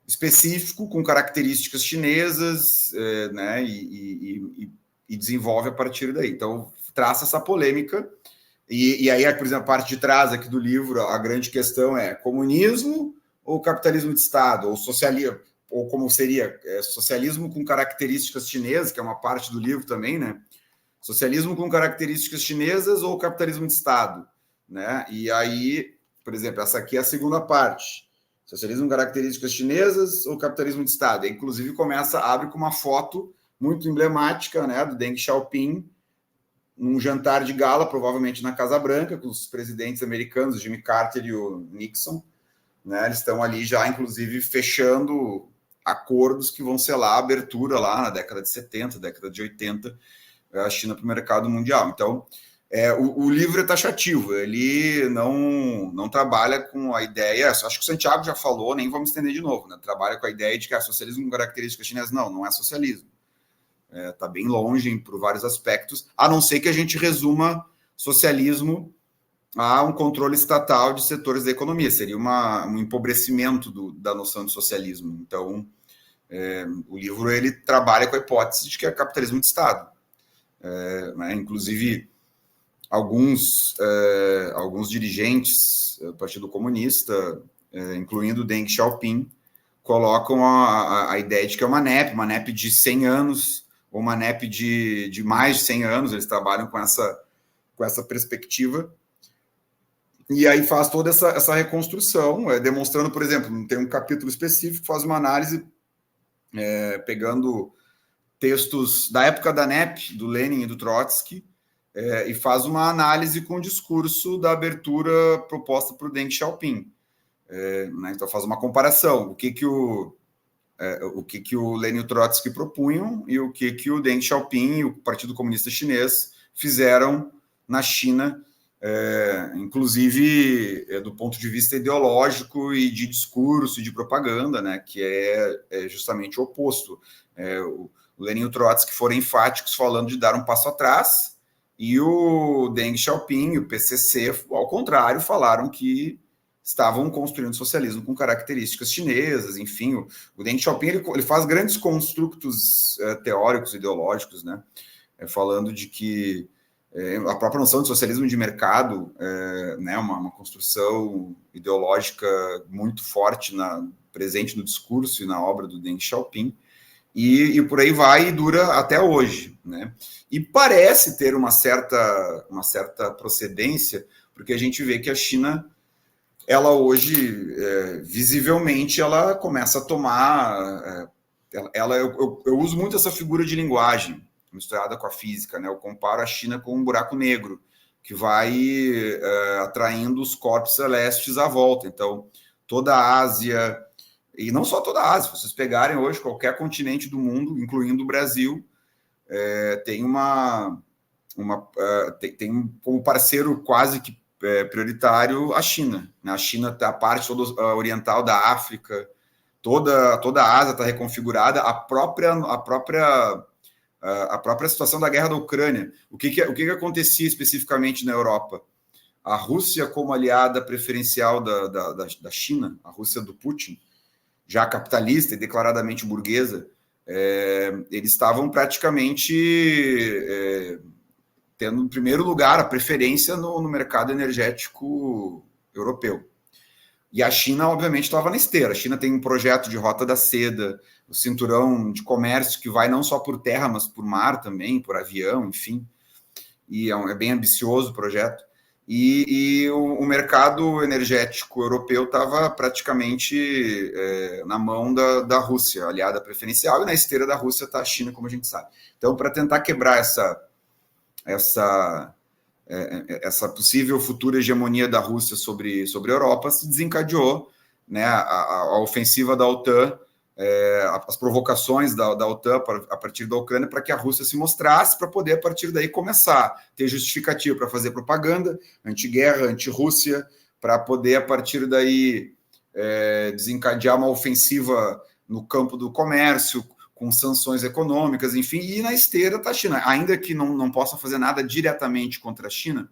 específico, com características chinesas, né, e desenvolve a partir daí. Então, traça essa polêmica, e aí, por exemplo, a parte de trás aqui do livro, a grande questão é comunismo ou capitalismo de Estado, ou socialismo, ou como seria, socialismo com características chinesas, que é uma parte do livro também, né? Socialismo com características chinesas ou capitalismo de Estado, né? E aí, por exemplo, essa aqui é a segunda parte. Socialismo com características chinesas ou capitalismo de Estado? E, inclusive, abre com uma foto muito emblemática, né, do Deng Xiaoping, num jantar de gala, provavelmente na Casa Branca, com os presidentes americanos, o Jimmy Carter e o Nixon, né? Eles estão ali já, inclusive, fechando acordos que vão selar a abertura lá na década de 70, década de 80, a China para o mercado mundial. Então, o livro é taxativo, ele não trabalha com a ideia, acho que o Santiago já falou, nem vamos estender de novo, né? Trabalha com a ideia de que socialismo com características chinesas, não é socialismo. Está bem longe por vários aspectos, a não ser que a gente resuma socialismo a um controle estatal de setores da economia, seria um empobrecimento da noção de socialismo. Então, o livro ele trabalha com a hipótese de que é capitalismo de Estado. Né? Inclusive, alguns dirigentes do Partido Comunista, incluindo Deng Xiaoping, colocam a ideia de que é uma NEP de 100 anos, ou uma NEP de mais de 100 anos, eles trabalham com essa perspectiva, e aí faz toda essa reconstrução, demonstrando, por exemplo, tem um capítulo específico que faz uma análise pegando textos da época da NEP, do Lenin e do Trotsky, e faz uma análise com o discurso da abertura proposta por Deng Xiaoping. Né? Então faz uma comparação, o que o Lenin e o Trotsky propunham e o que o Deng Xiaoping e o Partido Comunista Chinês fizeram na China, inclusive do ponto de vista ideológico e de discurso e de propaganda, né? Que é justamente o oposto. O Lenin e o Trotsky foram enfáticos falando de dar um passo atrás, e o Deng Xiaoping e o PCC, ao contrário, falaram que estavam construindo socialismo com características chinesas. Enfim, o Deng Xiaoping ele faz grandes construtos teóricos, ideológicos, né? Falando de que a própria noção de socialismo de mercado né, uma construção ideológica muito forte, presente no discurso e na obra do Deng Xiaoping, e por aí vai, e dura até hoje, né? E parece ter uma certa procedência, porque a gente vê que a China, ela hoje, visivelmente, ela começa a tomar... eu uso muito essa figura de linguagem. misturada com a física, né? Eu comparo a China com um buraco negro, que vai atraindo os corpos celestes à volta. Então, toda a Ásia, e não só toda a Ásia, se vocês pegarem hoje qualquer continente do mundo, incluindo o Brasil, tem tem como parceiro quase que prioritário a China. Né? A China está a parte toda oriental da África, toda a Ásia está reconfigurada, a própria situação da guerra da Ucrânia. O que acontecia especificamente na Europa? A Rússia, como aliada preferencial da China, a Rússia do Putin, já capitalista e declaradamente burguesa, eles estavam praticamente tendo, em primeiro lugar, a preferência no mercado energético europeu. E a China, obviamente, estava na esteira. A China tem um projeto de Rota da Seda, o cinturão de comércio que vai não só por terra, mas por mar também, por avião, enfim. E é bem ambicioso o projeto. E o mercado energético europeu estava praticamente na mão da Rússia, aliada preferencial, e na esteira da Rússia está a China, como a gente sabe. Então, para tentar quebrar essa possível futura hegemonia da Rússia sobre a Europa, se desencadeou, né, a ofensiva da OTAN, as provocações da OTAN a partir da Ucrânia para que a Rússia se mostrasse, para poder, a partir daí, começar a ter justificativa para fazer propaganda anti-guerra, anti-Rússia, para poder, a partir daí, desencadear uma ofensiva no campo do comércio, com sanções econômicas, enfim, e na esteira está a China. Ainda que não possa fazer nada diretamente contra a China,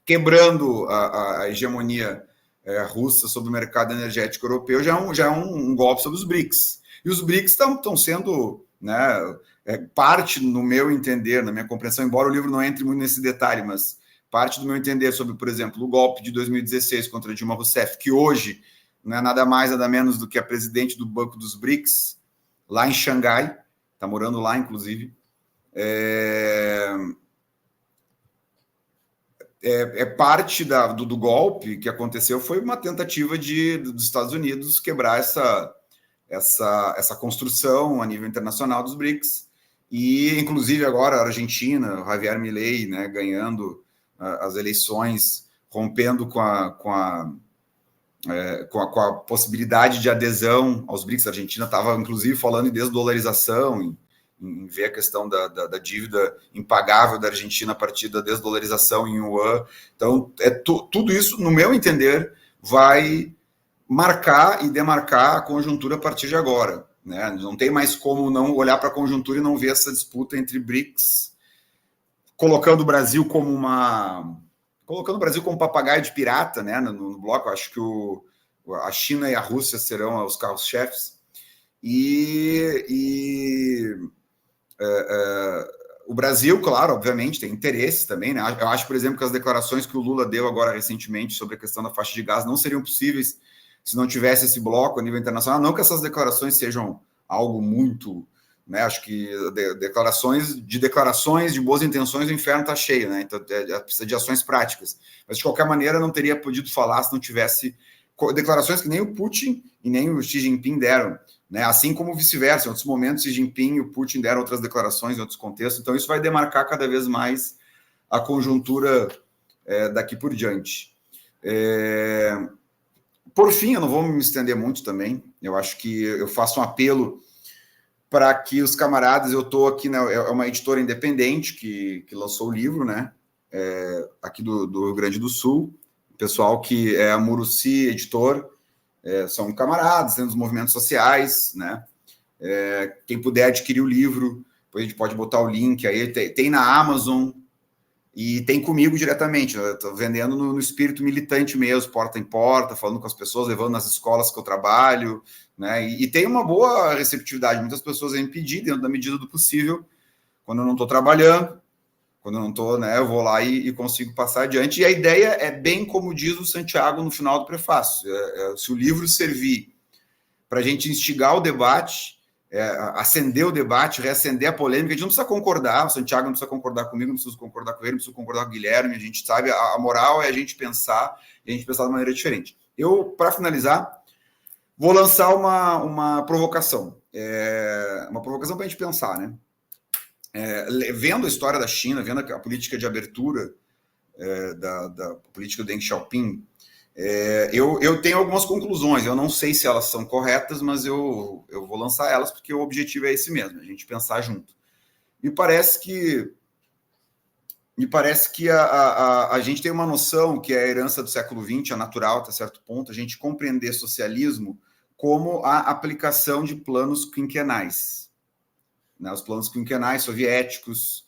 quebrando a hegemonia russa sobre o mercado energético europeu, já é um golpe sobre os BRICS. E os BRICS estão sendo, né, parte, no meu entender, na minha compreensão, embora o livro não entre muito nesse detalhe, mas parte do meu entender sobre, por exemplo, o golpe de 2016 contra Dilma Rousseff, que hoje não é nada mais, nada menos do que a presidente do Banco dos BRICS, lá em Xangai, está morando lá, inclusive. Parte do golpe que aconteceu foi uma tentativa dos Estados Unidos quebrar essa construção a nível internacional dos BRICS, e inclusive agora a Argentina, o Javier Milei, né, ganhando as eleições, rompendo com a possibilidade de adesão aos BRICS. A Argentina estava, inclusive, falando em desdolarização, em ver a questão da dívida impagável da Argentina a partir da desdolarização em yuan. Então, tudo isso, no meu entender, vai marcar e demarcar a conjuntura a partir de agora. Né? Não tem mais como não olhar para a conjuntura e não ver essa disputa entre BRICS, colocando o Brasil como papagaio de pirata, né, no bloco. Eu acho que a China e a Rússia serão os carros-chefes. O Brasil, claro, obviamente, tem interesses também. Né? Eu acho, por exemplo, que as declarações que o Lula deu agora recentemente sobre a questão da faixa de gás não seriam possíveis se não tivesse esse bloco a nível internacional. Não que essas declarações sejam algo muito... Né, acho que declarações de boas intenções, o inferno está cheio, né? Então precisa de ações práticas. Mas de qualquer maneira não teria podido falar se não tivesse declarações que nem o Putin e nem o Xi Jinping deram, né? Assim como vice-versa, em outros momentos Xi Jinping e o Putin deram outras declarações em outros contextos. Então isso vai demarcar cada vez mais a conjuntura daqui por diante. Por fim, eu não vou me estender muito também. Eu acho que eu faço um apelo para que os camaradas, eu estou aqui, né, é uma editora independente que lançou o livro, né, aqui do Rio Grande do Sul, o pessoal que é a Muruci Editor, são camaradas, tem dos movimentos sociais, né, quem puder adquirir o livro, depois a gente pode botar o link aí, tem na Amazon e tem comigo diretamente, eu estou vendendo no espírito militante mesmo, porta em porta, falando com as pessoas, levando nas escolas que eu trabalho, né? E tem uma boa receptividade. Muitas pessoas vêm pedir, dentro da medida do possível, quando eu não estou trabalhando, quando eu não estou, né, eu vou lá e consigo passar adiante. E a ideia é bem como diz o Santiago no final do prefácio. Se o livro servir para a gente instigar o debate, acender o debate, reacender a polêmica, a gente não precisa concordar, o Santiago não precisa concordar comigo, não precisa concordar com ele, não precisa concordar com o Guilherme, a gente sabe, a moral é a gente pensar, e a gente pensar de maneira diferente. Eu, para finalizar, vou lançar uma provocação. Uma provocação para a gente pensar, né? vendo a história da China, vendo a política de abertura da política do Deng Xiaoping, eu tenho algumas conclusões. Eu não sei se elas são corretas, mas eu vou lançar elas porque o objetivo é esse mesmo, a gente pensar junto. Me parece que a gente tem uma noção que é a herança do século XX, é natural até certo ponto, a gente compreender socialismo como a aplicação de planos quinquenais, né? Os planos quinquenais soviéticos,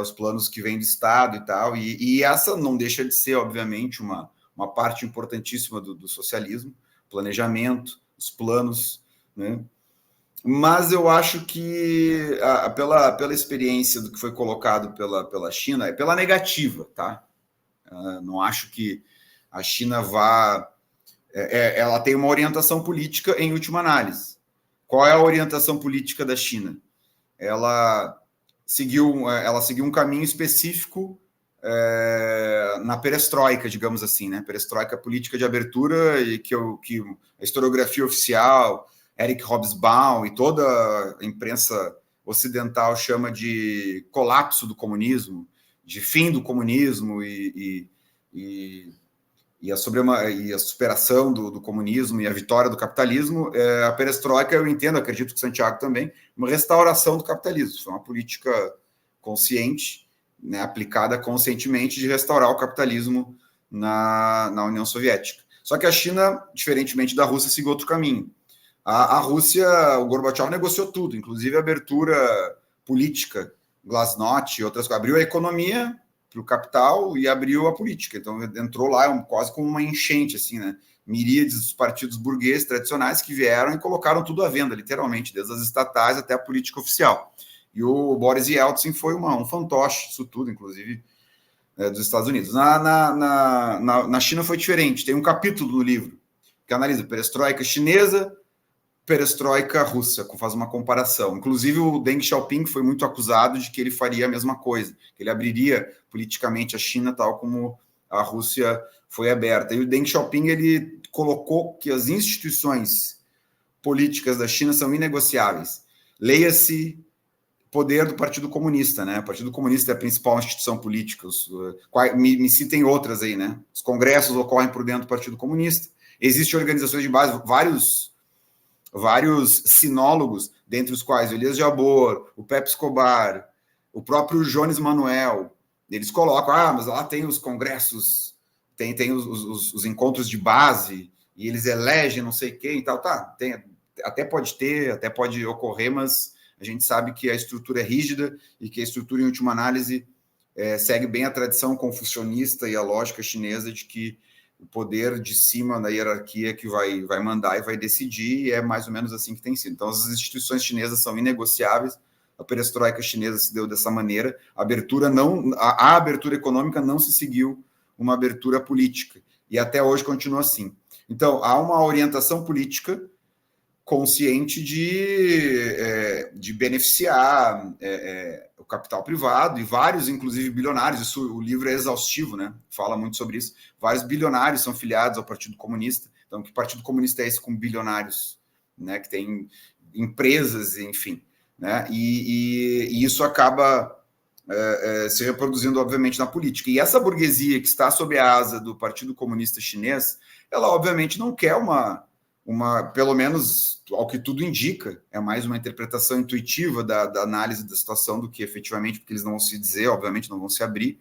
os planos que vêm do Estado e tal, e essa não deixa de ser, obviamente, uma parte importantíssima do socialismo, planejamento, os planos, né? Mas eu acho que, pela experiência do que foi colocado pela China, é pela negativa, tá? Não acho que a China vá... ela tem uma orientação política em última análise. Qual é a orientação política da China? Ela seguiu um caminho específico na perestroika, digamos assim, né? Perestroika, política de abertura, e que a historiografia oficial, Eric Hobsbawm e toda a imprensa ocidental chama de colapso do comunismo, de fim do comunismo e a superação do comunismo e a vitória do capitalismo. A perestroika, eu entendo, acredito que Santiago também, uma restauração do capitalismo. Foi uma política consciente, né, aplicada conscientemente, de restaurar o capitalismo na União Soviética. Só que a China, diferentemente da Rússia, seguiu outro caminho. A Rússia, o Gorbachev negociou tudo, inclusive a abertura política, Glasnost e outras coisas. Abriu a economia para o capital e abriu a política. Então, entrou lá quase como uma enchente, assim, né? Miríades dos partidos burgueses tradicionais que vieram e colocaram tudo à venda, literalmente, desde as estatais até a política oficial. E o Boris Yeltsin foi um fantoche disso tudo, inclusive, dos Estados Unidos. Na China foi diferente. Tem um capítulo no livro que analisa perestroika chinesa, perestroika russa, faz uma comparação. Inclusive, o Deng Xiaoping foi muito acusado de que ele faria a mesma coisa, que ele abriria politicamente a China, tal como a Rússia foi aberta. E o Deng Xiaoping, ele colocou que as instituições políticas da China são inegociáveis. Leia-se poder do Partido Comunista, né? O Partido Comunista é a principal instituição política. Me citem outras aí, né? Os congressos ocorrem por dentro do Partido Comunista. Existem organizações de base, vários sinólogos, dentre os quais o Elias Jabor, o Pepe Escobar, o próprio Jones Manuel. Eles colocam, mas lá tem os congressos, tem os encontros de base, e eles elegem não sei quem e tal. Tá, até pode ocorrer, mas a gente sabe que a estrutura é rígida e que a estrutura, em última análise, segue bem a tradição confucionista e a lógica chinesa de que o poder de cima da hierarquia que vai mandar e vai decidir, e é mais ou menos assim que tem sido. Então, as instituições chinesas são inegociáveis, a perestroika chinesa se deu dessa maneira, a abertura econômica não se seguiu uma abertura política, e até hoje continua assim. Então, há uma orientação política consciente de beneficiar o capital privado, e vários, inclusive bilionários, o livro é exaustivo, né? Fala muito sobre isso. Vários bilionários são filiados ao Partido Comunista. Então, que Partido Comunista é esse com bilionários, né? Que tem empresas, enfim, né? E isso acaba se reproduzindo, obviamente, na política. E essa burguesia que está sob a asa do Partido Comunista Chinês, ela, obviamente, não quer pelo menos ao que tudo indica, é mais uma interpretação intuitiva da análise da situação do que efetivamente, porque eles não vão se dizer, obviamente não vão se abrir.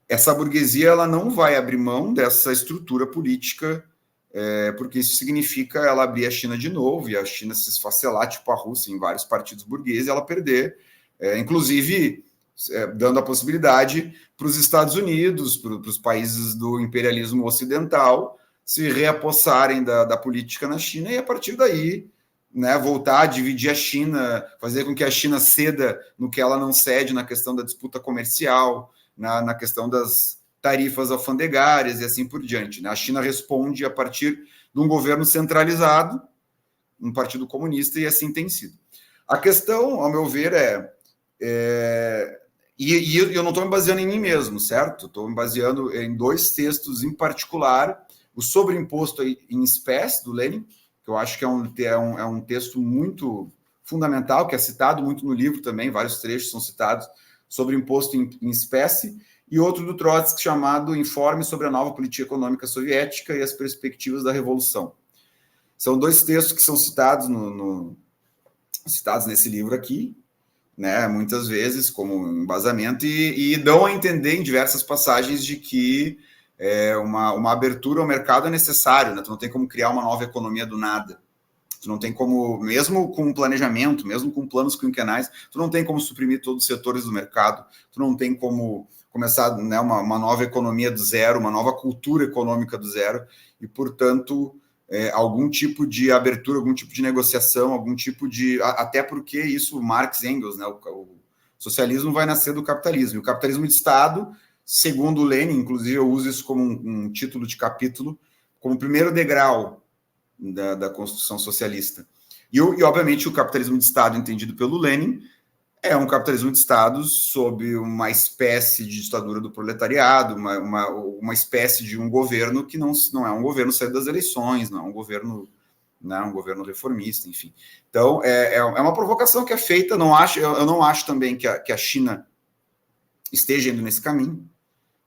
Essa burguesia, ela não vai abrir mão dessa estrutura política, porque isso significa ela abrir a China de novo e a China se esfacelar, tipo a Rússia, em vários partidos burgueses, e ela perder, inclusive dando a possibilidade para os Estados Unidos, para os países do imperialismo ocidental, se reapossarem da política na China, e a partir daí, né, voltar a dividir a China, fazer com que a China ceda no que ela não cede na questão da disputa comercial, na questão das tarifas alfandegárias e assim por diante, né? A China responde a partir de um governo centralizado, um partido comunista, e assim tem sido. A questão, ao meu ver, e eu não estou me baseando em mim mesmo, certo? Estou me baseando em dois textos em particular: o Sobreimposto em Espécie, do Lenin, que eu acho que é um texto muito fundamental, que é citado muito no livro também, vários trechos são citados, sobre imposto em espécie, e outro do Trotsky chamado Informe sobre a Nova Política Econômica Soviética e as Perspectivas da Revolução. São 2 textos que são citados, citados nesse livro aqui, né, muitas vezes como embasamento, e dão a entender em diversas passagens de que uma abertura ao mercado é necessário, né? Tu não tem como criar uma nova economia do nada. Tu não tem como, mesmo com planejamento, mesmo com planos quinquenais, tu não tem como suprimir todos os setores do mercado, tu não tem como começar, né, uma nova economia do zero, uma nova cultura econômica do zero, e, portanto, algum tipo de abertura, algum tipo de negociação, algum tipo de... Até porque isso, Marx e Engels, né, o socialismo vai nascer do capitalismo, e o capitalismo de Estado, segundo Lenin, inclusive eu uso isso como um título de capítulo, como o primeiro degrau da construção socialista. E, obviamente, o capitalismo de Estado, entendido pelo Lenin, é um capitalismo de Estado sob uma espécie de ditadura do proletariado, uma espécie de um governo que não é um governo saído das eleições, não é um governo, um governo reformista, enfim. Então, é uma provocação que é feita, eu não acho também que a China esteja indo nesse caminho,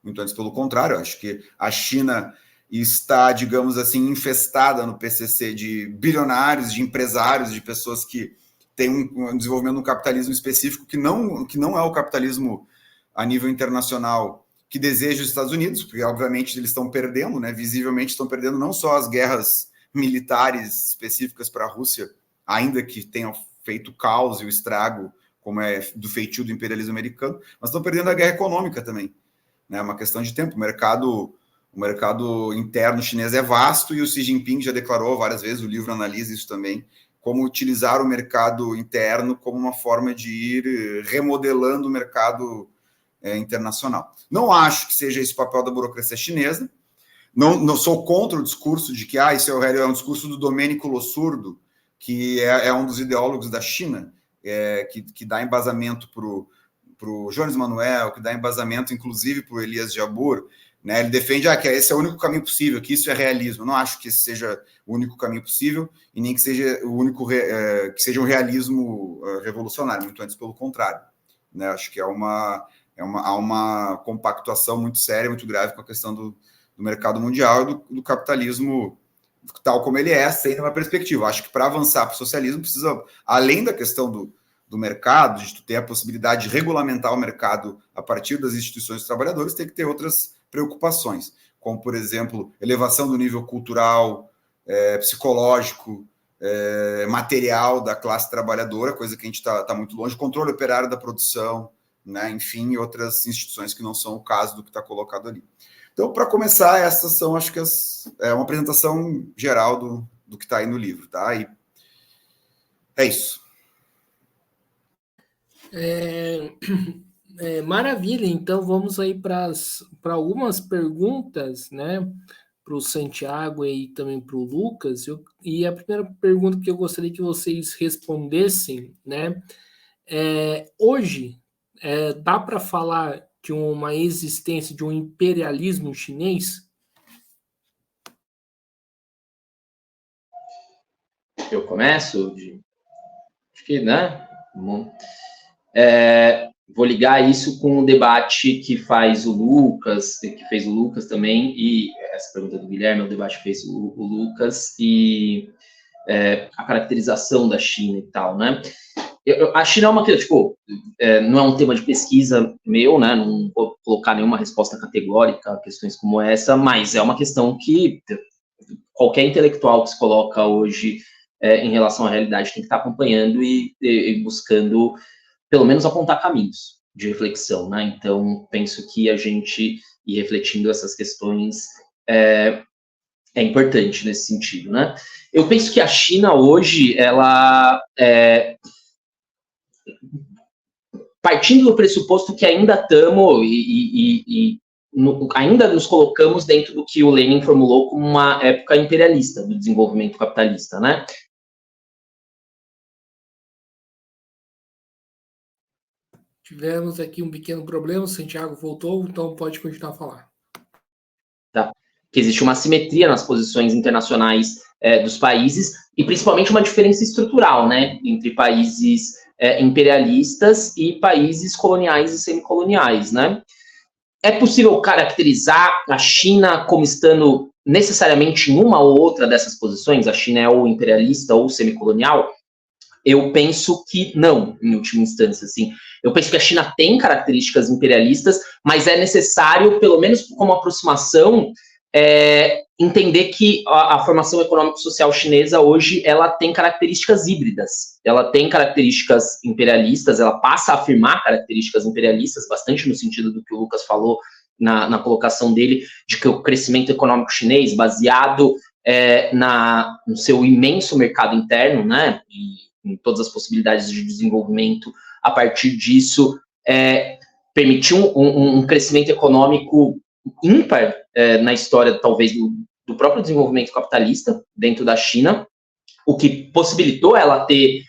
muito antes pelo contrário, eu acho que a China está, digamos assim, infestada no PCC de bilionários, de empresários, de pessoas que têm um desenvolvimento de um capitalismo específico que não é o capitalismo a nível internacional que deseja os Estados Unidos, porque obviamente eles estão perdendo, né? Visivelmente estão perdendo não só as guerras militares específicas para a Rússia, ainda que tenham feito caos e o estrago, como é do feitio do imperialismo americano, mas estão perdendo a guerra econômica também. É uma questão de tempo. O mercado interno chinês é vasto e o Xi Jinping já declarou várias vezes, o livro analisa isso também, como utilizar o mercado interno como uma forma de ir remodelando o mercado internacional. Não acho que seja esse o papel da burocracia chinesa. Não sou contra o discurso de que isso é um discurso do Domênico Lossurdo, que é um dos ideólogos da China, que dá embasamento para o Jones Manuel, que dá embasamento, inclusive, para o Elias Jabbour, né? Ele defende que esse é o único caminho possível, que isso é realismo. Eu não acho que esse seja o único caminho possível e nem que seja o único que seja um realismo revolucionário, muito antes pelo contrário. Né? Acho que há uma compactuação muito séria, muito grave com a questão do mercado mundial e do capitalismo tal como ele é, sem uma perspectiva. Acho que para avançar para o socialismo precisa, além da questão do mercado, de ter a possibilidade de regulamentar o mercado a partir das instituições dos trabalhadores, tem que ter outras preocupações, como, por exemplo, elevação do nível cultural, psicológico, material da classe trabalhadora, coisa que a gente está muito longe, controle operário da produção, né? Enfim, outras instituições que não são o caso do que está colocado ali. Então, para começar, essas são, acho que, uma apresentação geral do que está aí no livro, tá? E é isso. Maravilha, então vamos aí para algumas perguntas, né? Para o Santiago e também para o Lucas. E a primeira pergunta que eu gostaria que vocês respondessem, né? Hoje, dá para falar de uma existência de um imperialismo chinês? Eu começo? Acho que, né? Vou ligar isso com o debate que fez o Lucas também, e essa pergunta do Guilherme, o debate que fez o Lucas, e a caracterização da China e tal, né? A China é uma coisa, tipo, não é um tema de pesquisa meu, né? Não vou colocar nenhuma resposta categórica a questões como essa, mas é uma questão que qualquer intelectual que se coloca hoje em relação à realidade tem que estar acompanhando e buscando, pelo menos, apontar caminhos de reflexão, né? Então, penso que a gente ir refletindo essas questões é importante nesse sentido, né? Eu penso que a China hoje, ela partindo do pressuposto que ainda estamos ainda nos colocamos dentro do que o Lenin formulou como uma época imperialista do desenvolvimento capitalista, né? Tivemos aqui um pequeno problema, o Santiago voltou, então pode continuar a falar. Tá. que existe uma assimetria nas posições internacionais dos países, e principalmente uma diferença estrutural, né, entre países imperialistas e países coloniais e semicoloniais, né? É possível caracterizar a China como estando necessariamente em uma ou outra dessas posições? A China é ou imperialista ou semicolonial? Eu penso que não, em última instância, assim. Eu penso que a China tem características imperialistas, mas é necessário, pelo menos como aproximação, entender que a formação econômico-social chinesa hoje, ela tem características híbridas. Ela tem características imperialistas, ela passa a afirmar características imperialistas, bastante no sentido do que o Lucas falou na colocação dele, de que o crescimento econômico chinês, baseado no seu imenso mercado interno, né, e em todas as possibilidades de desenvolvimento, a partir disso, permitiu um crescimento econômico ímpar na história, talvez, do próprio desenvolvimento capitalista dentro da China, o que possibilitou ela ter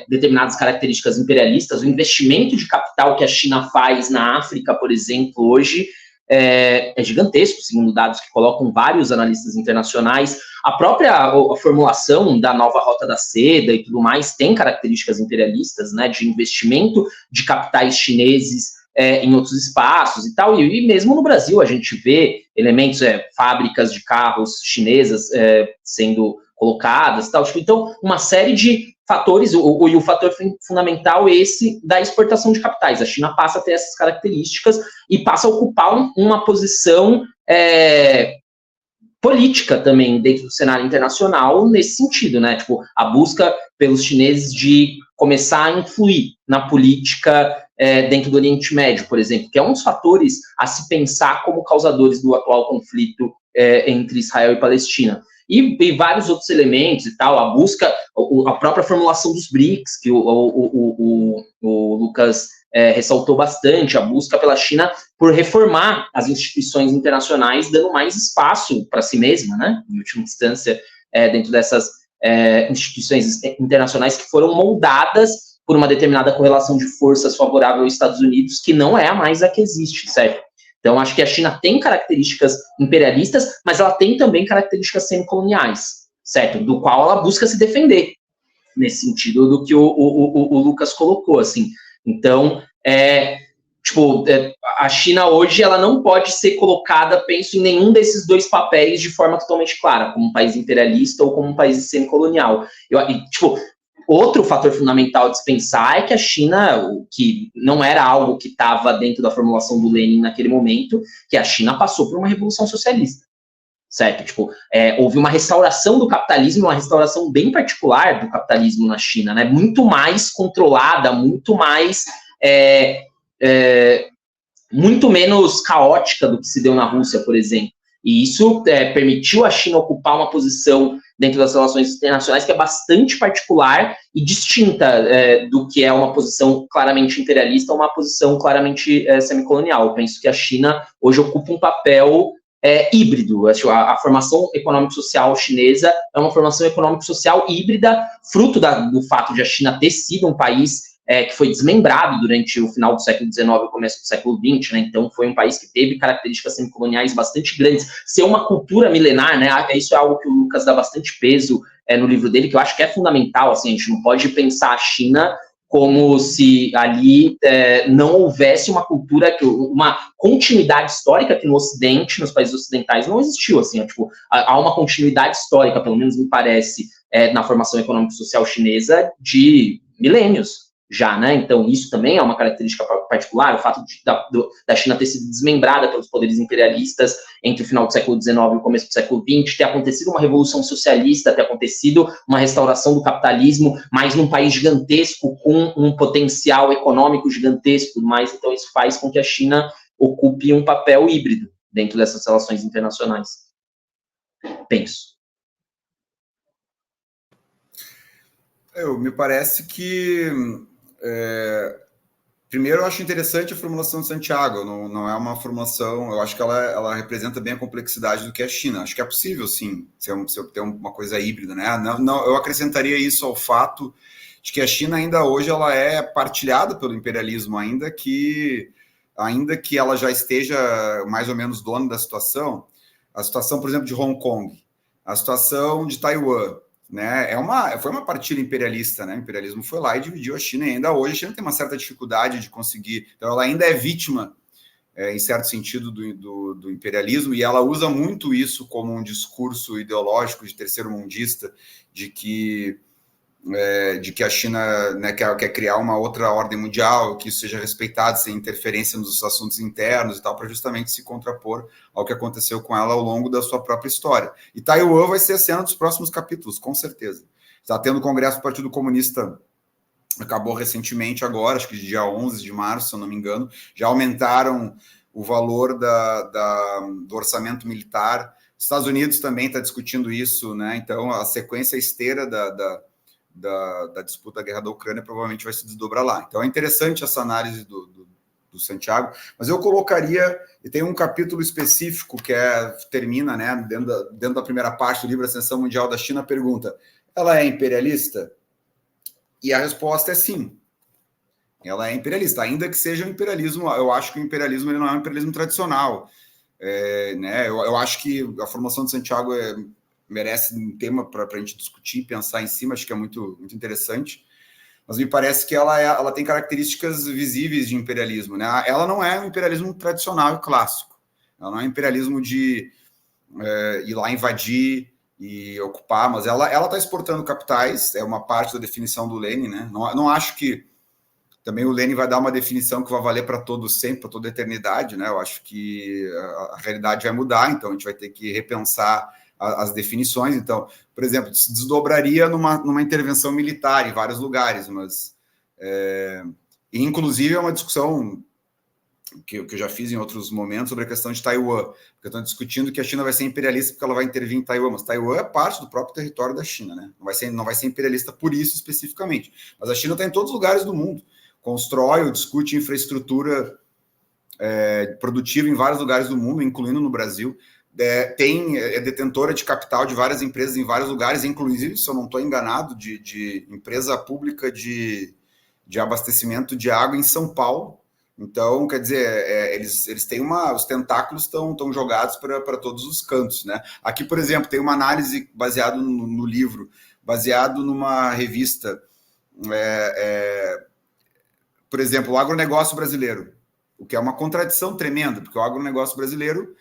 determinadas características imperialistas. O investimento de capital que a China faz na África, por exemplo, hoje, é gigantesco, segundo dados que colocam vários analistas internacionais. A própria formulação da nova Rota da Seda e tudo mais tem características imperialistas, né, de investimento de capitais chineses em outros espaços e tal, e mesmo no Brasil a gente vê elementos, fábricas de carros chinesas sendo colocadas e tal. Então, uma série de fatores, e o fator fundamental é esse da exportação de capitais. A China passa a ter essas características e passa a ocupar uma posição política também dentro do cenário internacional nesse sentido, né? Tipo, a busca pelos chineses de começar a influir na política dentro do Oriente Médio, por exemplo, que é um dos fatores a se pensar como causadores do atual conflito entre Israel e Palestina. E vários outros elementos e tal, a busca, a própria formulação dos BRICS, que o Lucas ressaltou bastante, a busca pela China por reformar as instituições internacionais, dando mais espaço para si mesma, né, em última instância, dentro dessas instituições internacionais que foram moldadas por uma determinada correlação de forças favorável aos Estados Unidos, que não é a mais a que existe, certo? Então, acho que a China tem características imperialistas, mas ela tem também características semicoloniais, certo? Do qual ela busca se defender, nesse sentido do que o Lucas colocou, assim. Então, a China hoje, ela não pode ser colocada, penso, em nenhum desses dois papéis de forma totalmente clara, como um país imperialista ou como um país semicolonial. Outro fator fundamental de se pensar é que a China, que não era algo que estava dentro da formulação do Lenin naquele momento, que a China passou por uma revolução socialista, certo? Houve uma restauração do capitalismo, uma restauração bem particular do capitalismo na China, né? Muito mais controlada, muito mais... muito menos caótica do que se deu na Rússia, por exemplo. E isso permitiu a China ocupar uma posição dentro das relações internacionais que é bastante particular e distinta do que é uma posição claramente imperialista ou uma posição claramente semicolonial. Eu penso que a China hoje ocupa um papel híbrido. A formação econômico-social chinesa é uma formação econômico-social híbrida, fruto do fato de a China ter sido um país que foi desmembrado durante o final do século XIX e o começo do século XX, né? Então foi um país que teve características semicoloniais bastante grandes. Ser uma cultura milenar, né? Isso é algo que o Lucas dá bastante peso no livro dele, que eu acho que é fundamental, assim, a gente não pode pensar a China como se ali não houvesse uma cultura, uma continuidade histórica que no Ocidente, nos países ocidentais, não existiu, assim, há uma continuidade histórica, pelo menos me parece, na formação econômico-social chinesa de milênios já, né? Então, isso também é uma característica particular, o fato da China ter sido desmembrada pelos poderes imperialistas entre o final do século XIX e o começo do século XX, ter acontecido uma revolução socialista, ter acontecido uma restauração do capitalismo, mas num país gigantesco, com um potencial econômico gigantesco, mas então isso faz com que a China ocupe um papel híbrido dentro dessas relações internacionais. Penso. Me parece que... primeiro, eu acho interessante a formulação de Santiago. Não é uma formulação... Eu acho que ela representa bem a complexidade do que é a China. Acho que é possível, sim, se eu ter uma coisa híbrida, né? Não, eu acrescentaria isso ao fato de que a China ainda hoje ela é partilhada pelo imperialismo, ainda que ela já esteja mais ou menos dona da situação. a situação, por exemplo, de Hong Kong, a situação de Taiwan, né? Foi uma partilha imperialista, né? O imperialismo foi lá e dividiu a China, e ainda hoje a China tem uma certa dificuldade de conseguir. Então, ela ainda é vítima, em certo sentido, do imperialismo, e ela usa muito isso como um discurso ideológico de terceiro mundista, de que a China, né, quer criar uma outra ordem mundial, que isso seja respeitado sem interferência nos assuntos internos e tal, para justamente se contrapor ao que aconteceu com ela ao longo da sua própria história. E Taiwan vai ser a cena dos próximos capítulos, com certeza. Está tendo o Congresso do Partido Comunista, acabou recentemente agora, acho que dia 11 de março, se eu não me engano, já aumentaram o valor do orçamento militar. Os Estados Unidos também está discutindo isso, né? Então, a sequência esteira da disputa da guerra da Ucrânia provavelmente vai se desdobrar lá. Então, é interessante essa análise do Santiago, mas eu colocaria, e tem um capítulo específico que termina, né, dentro da primeira parte do livro Ascensão Mundial da China, pergunta, ela é imperialista? E a resposta é sim. Ela é imperialista, ainda que seja um imperialismo. Eu acho que o imperialismo ele não é um imperialismo tradicional. Né? Eu acho que a formação de Santiago merece um tema para a gente discutir, pensar em cima, acho que é muito, muito interessante. Mas me parece que ela tem características visíveis de imperialismo. Né? Ela não é um imperialismo tradicional e clássico. Ela não é um imperialismo de ir lá invadir e ocupar, mas ela está exportando capitais, é uma parte da definição do Lenin. Né? Não acho que também o Lenin vai dar uma definição que vai valer para todos sempre, para toda a eternidade, né? Eu acho que a realidade vai mudar, então a gente vai ter que repensar as definições. Então, por exemplo, se desdobraria numa intervenção militar em vários lugares, mas inclusive é uma discussão que eu já fiz em outros momentos sobre a questão de Taiwan, porque estão discutindo que a China vai ser imperialista porque ela vai intervir em Taiwan, mas Taiwan é parte do próprio território da China, né? Não vai ser imperialista por isso especificamente, mas a China está em todos os lugares do mundo, constrói ou discute infraestrutura produtiva em vários lugares do mundo, incluindo no Brasil, é detentora de capital de várias empresas em vários lugares, inclusive, se eu não estou enganado, de empresa pública de abastecimento de água em São Paulo. Então, quer dizer, eles têm os tentáculos estão jogados para todos os cantos, né? Aqui, por exemplo, tem uma análise baseada no livro, baseado numa revista, por exemplo, o agronegócio brasileiro, o que é uma contradição tremenda, porque o agronegócio brasileiro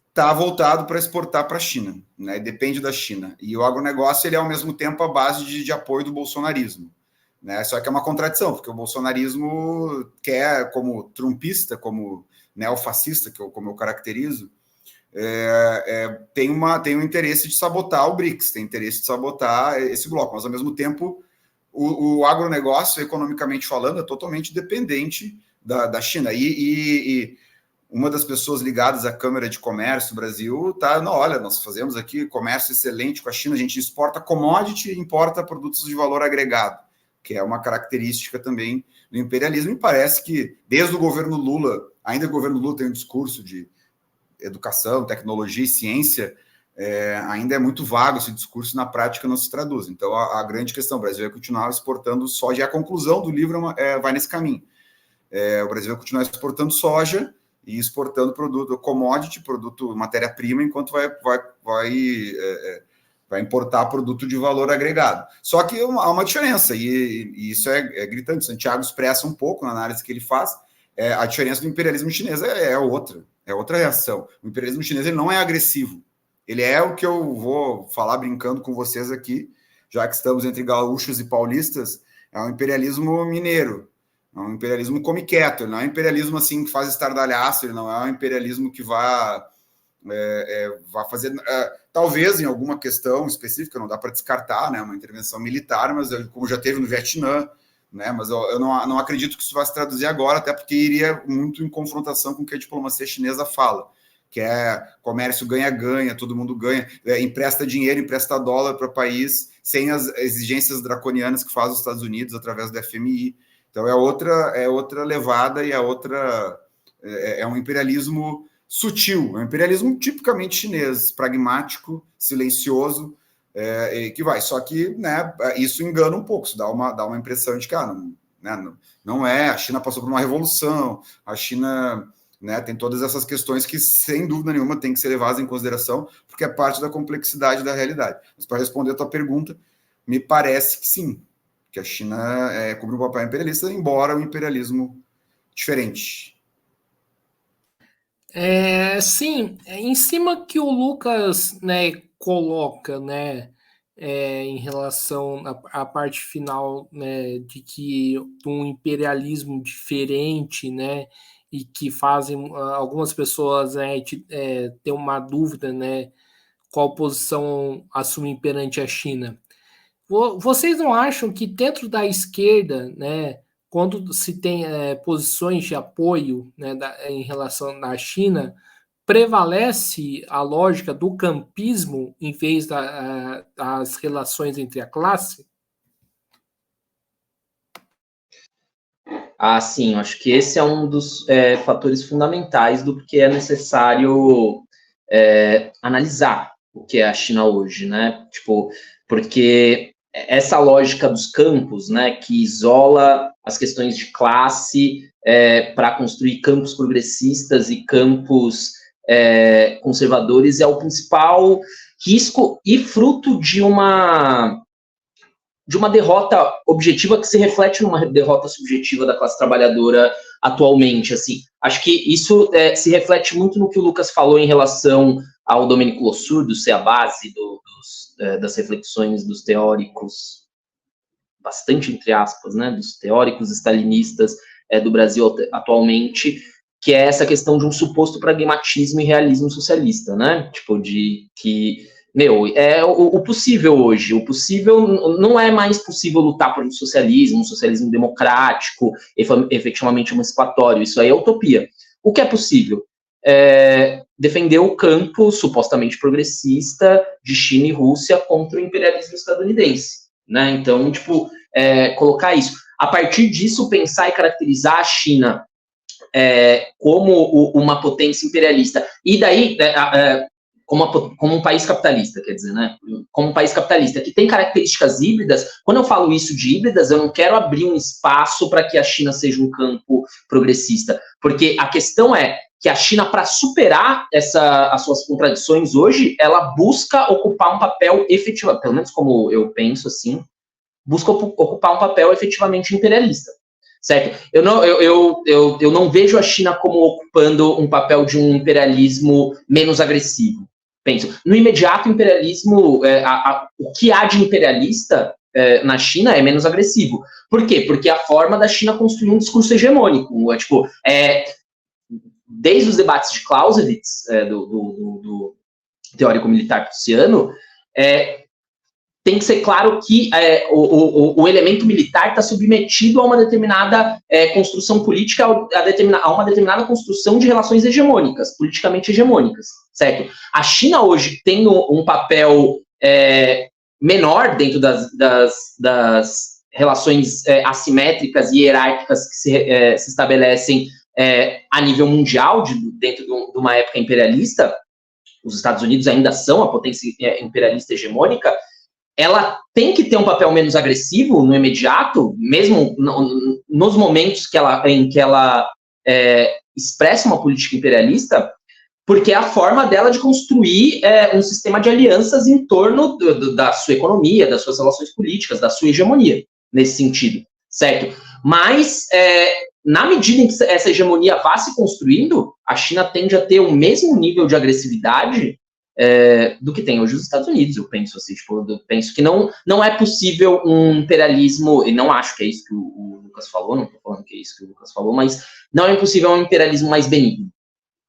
está voltado para exportar para a China, né? Depende da China. E o agronegócio ele é, ao mesmo tempo, a base de apoio do bolsonarismo. Né? Só que é uma contradição, porque o bolsonarismo quer, como trumpista, como neofascista, como eu caracterizo, tem um interesse de sabotar o BRICS, tem interesse de sabotar esse bloco, mas, ao mesmo tempo, o agronegócio, economicamente falando, é totalmente dependente da China. E uma das pessoas ligadas à Câmara de Comércio do Brasil está, olha, nós fazemos aqui comércio excelente com a China, a gente exporta commodity e importa produtos de valor agregado, que é uma característica também do imperialismo, e parece que, desde o governo Lula, ainda o governo Lula tem um discurso de educação, tecnologia e ciência, ainda é muito vago esse discurso, na prática não se traduz. Então, a grande questão, o Brasil vai continuar exportando soja, e a conclusão do livro vai nesse caminho. O Brasil vai continuar exportando soja e exportando produto commodity, produto matéria-prima, enquanto vai importar produto de valor agregado. Só que há uma diferença, e isso é gritante. Santiago expressa um pouco na análise que ele faz, a diferença do imperialismo chinês é outra reação. O imperialismo chinês ele não é agressivo, ele é o que eu vou falar brincando com vocês aqui, já que estamos entre gaúchos e paulistas, é um imperialismo mineiro, é um imperialismo come quieto, ele não é um imperialismo assim que faz estardalhaço, ele não é um imperialismo que vai fazer, talvez em alguma questão específica, não dá para descartar, né, uma intervenção militar, mas como já teve no Vietnã, né, mas eu não acredito que isso vai se traduzir agora, até porque iria muito em confrontação com o que a diplomacia chinesa fala, que é comércio ganha-ganha, todo mundo ganha, empresta dinheiro, empresta dólar para o país, sem as exigências draconianas que faz os Estados Unidos através do FMI. Então é outra levada, e é um imperialismo sutil, é um imperialismo tipicamente chinês, pragmático, silencioso, que vai. Só que, né, isso engana um pouco, isso dá uma impressão de que não é. A China passou por uma revolução, a China, né? Tem todas essas questões que, sem dúvida nenhuma, tem que ser levadas em consideração, porque é parte da complexidade da realidade. Mas, para responder a tua pergunta, me parece que sim, que a China cumpre um papel imperialista, embora o imperialismo diferente. Sim, em cima que o Lucas, né, coloca, né, em relação à parte final, né, de que um imperialismo diferente, né, e que fazem algumas pessoas, né, ter uma dúvida, né, qual posição assumir perante a China. Vocês não acham que dentro da esquerda, né, quando se tem posições de apoio, né, em relação à China, prevalece a lógica do campismo em vez das relações entre a classe? Sim, acho que esse é um dos fatores fundamentais do que é necessário analisar o que é a China hoje, né? Tipo, porque essa lógica dos campos, né, que isola as questões de classe para construir campos progressistas e campos conservadores é o principal risco e fruto de uma derrota objetiva que se reflete numa derrota subjetiva da classe trabalhadora atualmente, assim. Acho que isso se reflete muito no que o Lucas falou em relação ao Domenico Losurdo ser a base das reflexões dos teóricos, bastante entre aspas, né, dos teóricos stalinistas do Brasil atualmente, que é essa questão de um suposto pragmatismo e realismo socialista, né, tipo, de que é o possível hoje. O possível não é mais possível lutar por um socialismo democrático, efetivamente emancipatório. Isso aí é utopia. O que é possível? Defender o campo supostamente progressista de China e Rússia contra o imperialismo estadunidense, né? Então, tipo, colocar isso. A partir disso, pensar e caracterizar a China como uma potência imperialista. E daí... como um país capitalista, quer dizer, né? Como um país capitalista que tem características híbridas. Quando eu falo isso de híbridas, eu não quero abrir um espaço para que a China seja um campo progressista, porque a questão é que a China, para superar as suas contradições hoje, ela busca ocupar um papel efetivo, pelo menos como eu penso assim, busca ocupar um papel efetivamente imperialista. Certo? Eu não vejo a China como ocupando um papel de um imperialismo menos agressivo. Penso, no imediato, o imperialismo, o que há de imperialista na China é menos agressivo. Por quê? Porque a forma da China construir um discurso hegemônico. Desde os debates de Clausewitz, do teórico militar prussiano, tem que ser claro que o elemento militar está submetido a uma determinada construção política, a uma determinada construção de relações hegemônicas, politicamente hegemônicas, certo? A China hoje tem um papel menor dentro das relações assimétricas e hierárquicas que se estabelecem a nível mundial, dentro de uma época imperialista. Os Estados Unidos ainda são a potência imperialista hegemônica. Ela tem que ter um papel menos agressivo no imediato, mesmo nos momentos em que ela expressa uma política imperialista, porque é a forma dela de construir um sistema de alianças em torno da sua economia, das suas relações políticas, da sua hegemonia, nesse sentido, certo? Mas, na medida em que essa hegemonia vá se construindo, a China tende a ter o mesmo nível de agressividade do que tem hoje os Estados Unidos, eu penso assim, tipo, eu penso que não é possível um imperialismo, e não acho que é isso que o Lucas falou, não estou falando que é isso que o Lucas falou, mas não é possível um imperialismo mais benigno,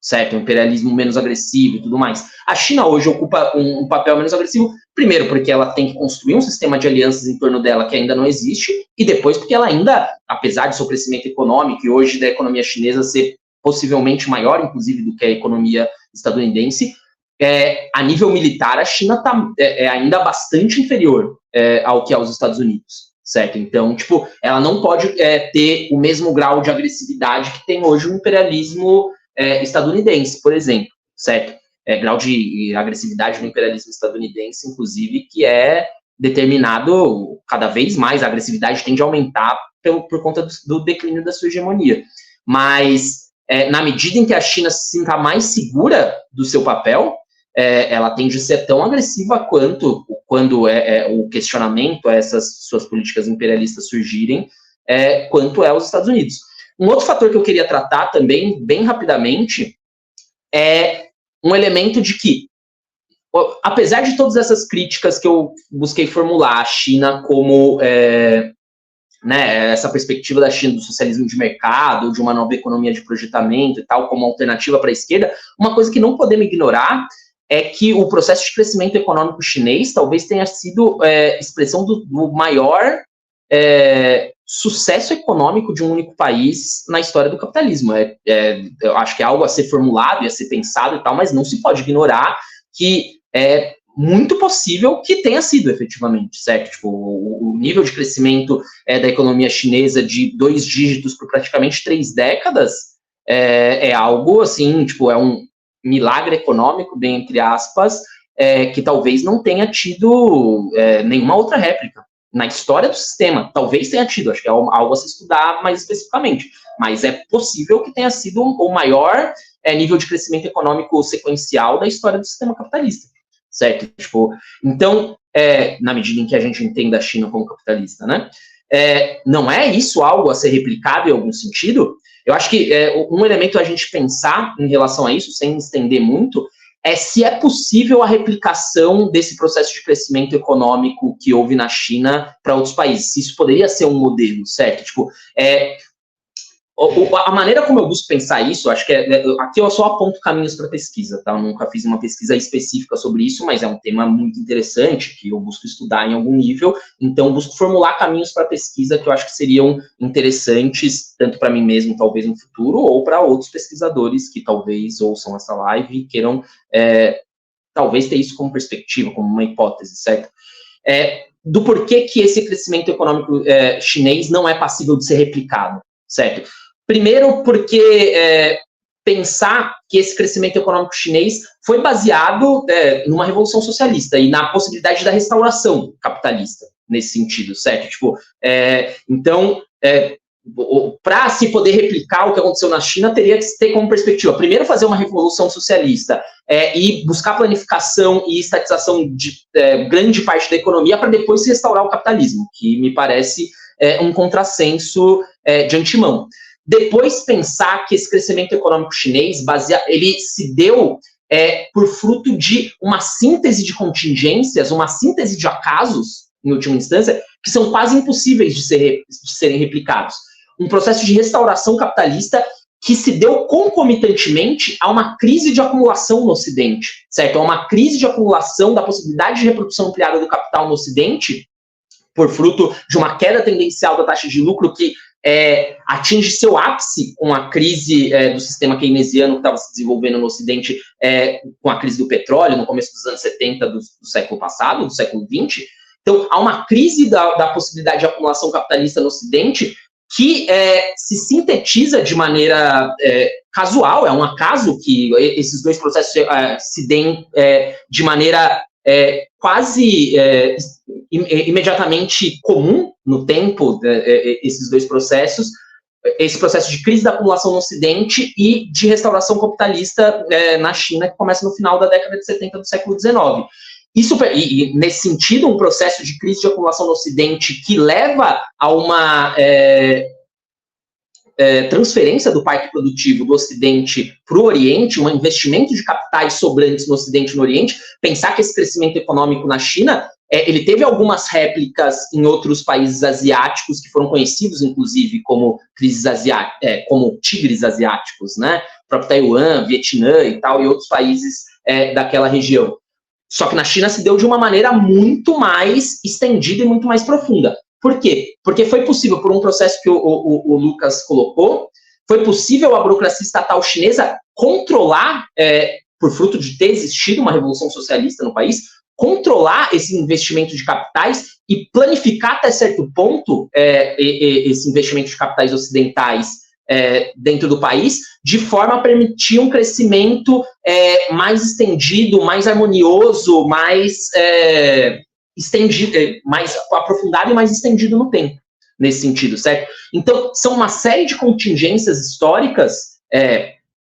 certo? Um imperialismo menos agressivo e tudo mais. A China hoje ocupa um papel menos agressivo, primeiro porque ela tem que construir um sistema de alianças em torno dela que ainda não existe, e depois porque ela ainda, apesar do seu crescimento econômico e hoje da economia chinesa ser possivelmente maior, inclusive, do que a economia estadunidense, a nível militar, a China está ainda bastante inferior ao que é os Estados Unidos, certo? Então, tipo, ela não pode ter o mesmo grau de agressividade que tem hoje o imperialismo estadunidense, por exemplo, certo? Grau de agressividade no imperialismo estadunidense, inclusive, que é determinado cada vez mais, a agressividade tende a aumentar por conta do declínio da sua hegemonia. Mas na medida em que a China se sinta mais segura do seu papel, ela tende a ser tão agressiva quanto quando o questionamento a essas suas políticas imperialistas surgirem, quanto os Estados Unidos. Um outro fator que eu queria tratar também, bem rapidamente, é um elemento de que, apesar de todas essas críticas que eu busquei formular, a China como, essa perspectiva da China do socialismo de mercado, de uma nova economia de projetamento e tal, como alternativa para a esquerda, uma coisa que não podemos ignorar é que o processo de crescimento econômico chinês talvez tenha sido expressão do maior sucesso econômico de um único país na história do capitalismo. Eu acho que é algo a ser formulado e a ser pensado e tal, mas não se pode ignorar que é muito possível que tenha sido efetivamente, certo? Tipo, o nível de crescimento da economia chinesa de 2 dígitos por praticamente 3 décadas é algo, assim, tipo, é um milagre econômico, bem entre aspas, que talvez não tenha tido nenhuma outra réplica na história do sistema. Talvez tenha tido, acho que é algo a se estudar mais especificamente, mas é possível que tenha sido o maior nível de crescimento econômico sequencial da história do sistema capitalista, certo? Tipo, então, na medida em que a gente entenda a China como capitalista, né? Não é isso algo a ser replicado em algum sentido? Eu acho que um elemento a gente pensar em relação a isso, sem estender muito, é se é possível a replicação desse processo de crescimento econômico que houve na China para outros países. Se isso poderia ser um modelo, certo? Tipo, a maneira como eu busco pensar isso, acho que aqui eu só aponto caminhos para pesquisa, tá? Eu nunca fiz uma pesquisa específica sobre isso, mas é um tema muito interessante que eu busco estudar em algum nível, então busco formular caminhos para pesquisa que eu acho que seriam interessantes, tanto para mim mesmo, talvez no futuro, ou para outros pesquisadores que talvez ouçam essa live e queiram talvez ter isso como perspectiva, como uma hipótese, certo? Do porquê que esse crescimento econômico chinês não é passível de ser replicado, certo? Primeiro, porque pensar que esse crescimento econômico chinês foi baseado numa revolução socialista e na possibilidade da restauração capitalista, nesse sentido, certo? Tipo, então, para se poder replicar o que aconteceu na China, teria que ter como perspectiva, primeiro, fazer uma revolução socialista e buscar planificação e estatização de grande parte da economia para depois se restaurar o capitalismo, que me parece um contrassenso de antemão. Depois, pensar que esse crescimento econômico chinês, ele se deu por fruto de uma síntese de contingências, uma síntese de acasos, em última instância, que são quase impossíveis de serem replicados. Um processo de restauração capitalista que se deu concomitantemente a uma crise de acumulação no Ocidente, certo? A uma crise de acumulação da possibilidade de reprodução ampliada do capital no Ocidente, por fruto de uma queda tendencial da taxa de lucro que atinge seu ápice com a crise do sistema keynesiano que estava se desenvolvendo no Ocidente, com a crise do petróleo no começo dos anos 70 do século passado, do século XX. Então, há uma crise da possibilidade de acumulação capitalista no Ocidente que se sintetiza de maneira casual, é um acaso que esses dois processos se deem de maneira quase imediatamente comum no tempo, esses dois processos, esse processo de crise da acumulação no Ocidente e de restauração capitalista na China, que começa no final da década de 70 do século XIX. Isso, e nesse sentido, um processo de crise de acumulação no Ocidente que leva a uma transferência do parque produtivo do Ocidente para o Oriente, um investimento de capitais sobrantes no Ocidente e no Oriente, pensar que esse crescimento econômico na China, ele teve algumas réplicas em outros países asiáticos que foram conhecidos, inclusive, como como tigres asiáticos, né? O próprio Taiwan, Vietnã e tal, e outros países daquela região. Só que na China se deu de uma maneira muito mais estendida e muito mais profunda. Por quê? Porque foi possível, por um processo que o Lucas colocou, foi possível a burocracia estatal chinesa controlar, por fruto de ter existido uma revolução socialista no país, controlar esse investimento de capitais e planificar até certo ponto esse investimento de capitais ocidentais dentro do país, de forma a permitir um crescimento mais estendido, mais harmonioso, mais estendido, mais aprofundado e mais estendido no tempo, nesse sentido, certo? Então, são uma série de contingências históricas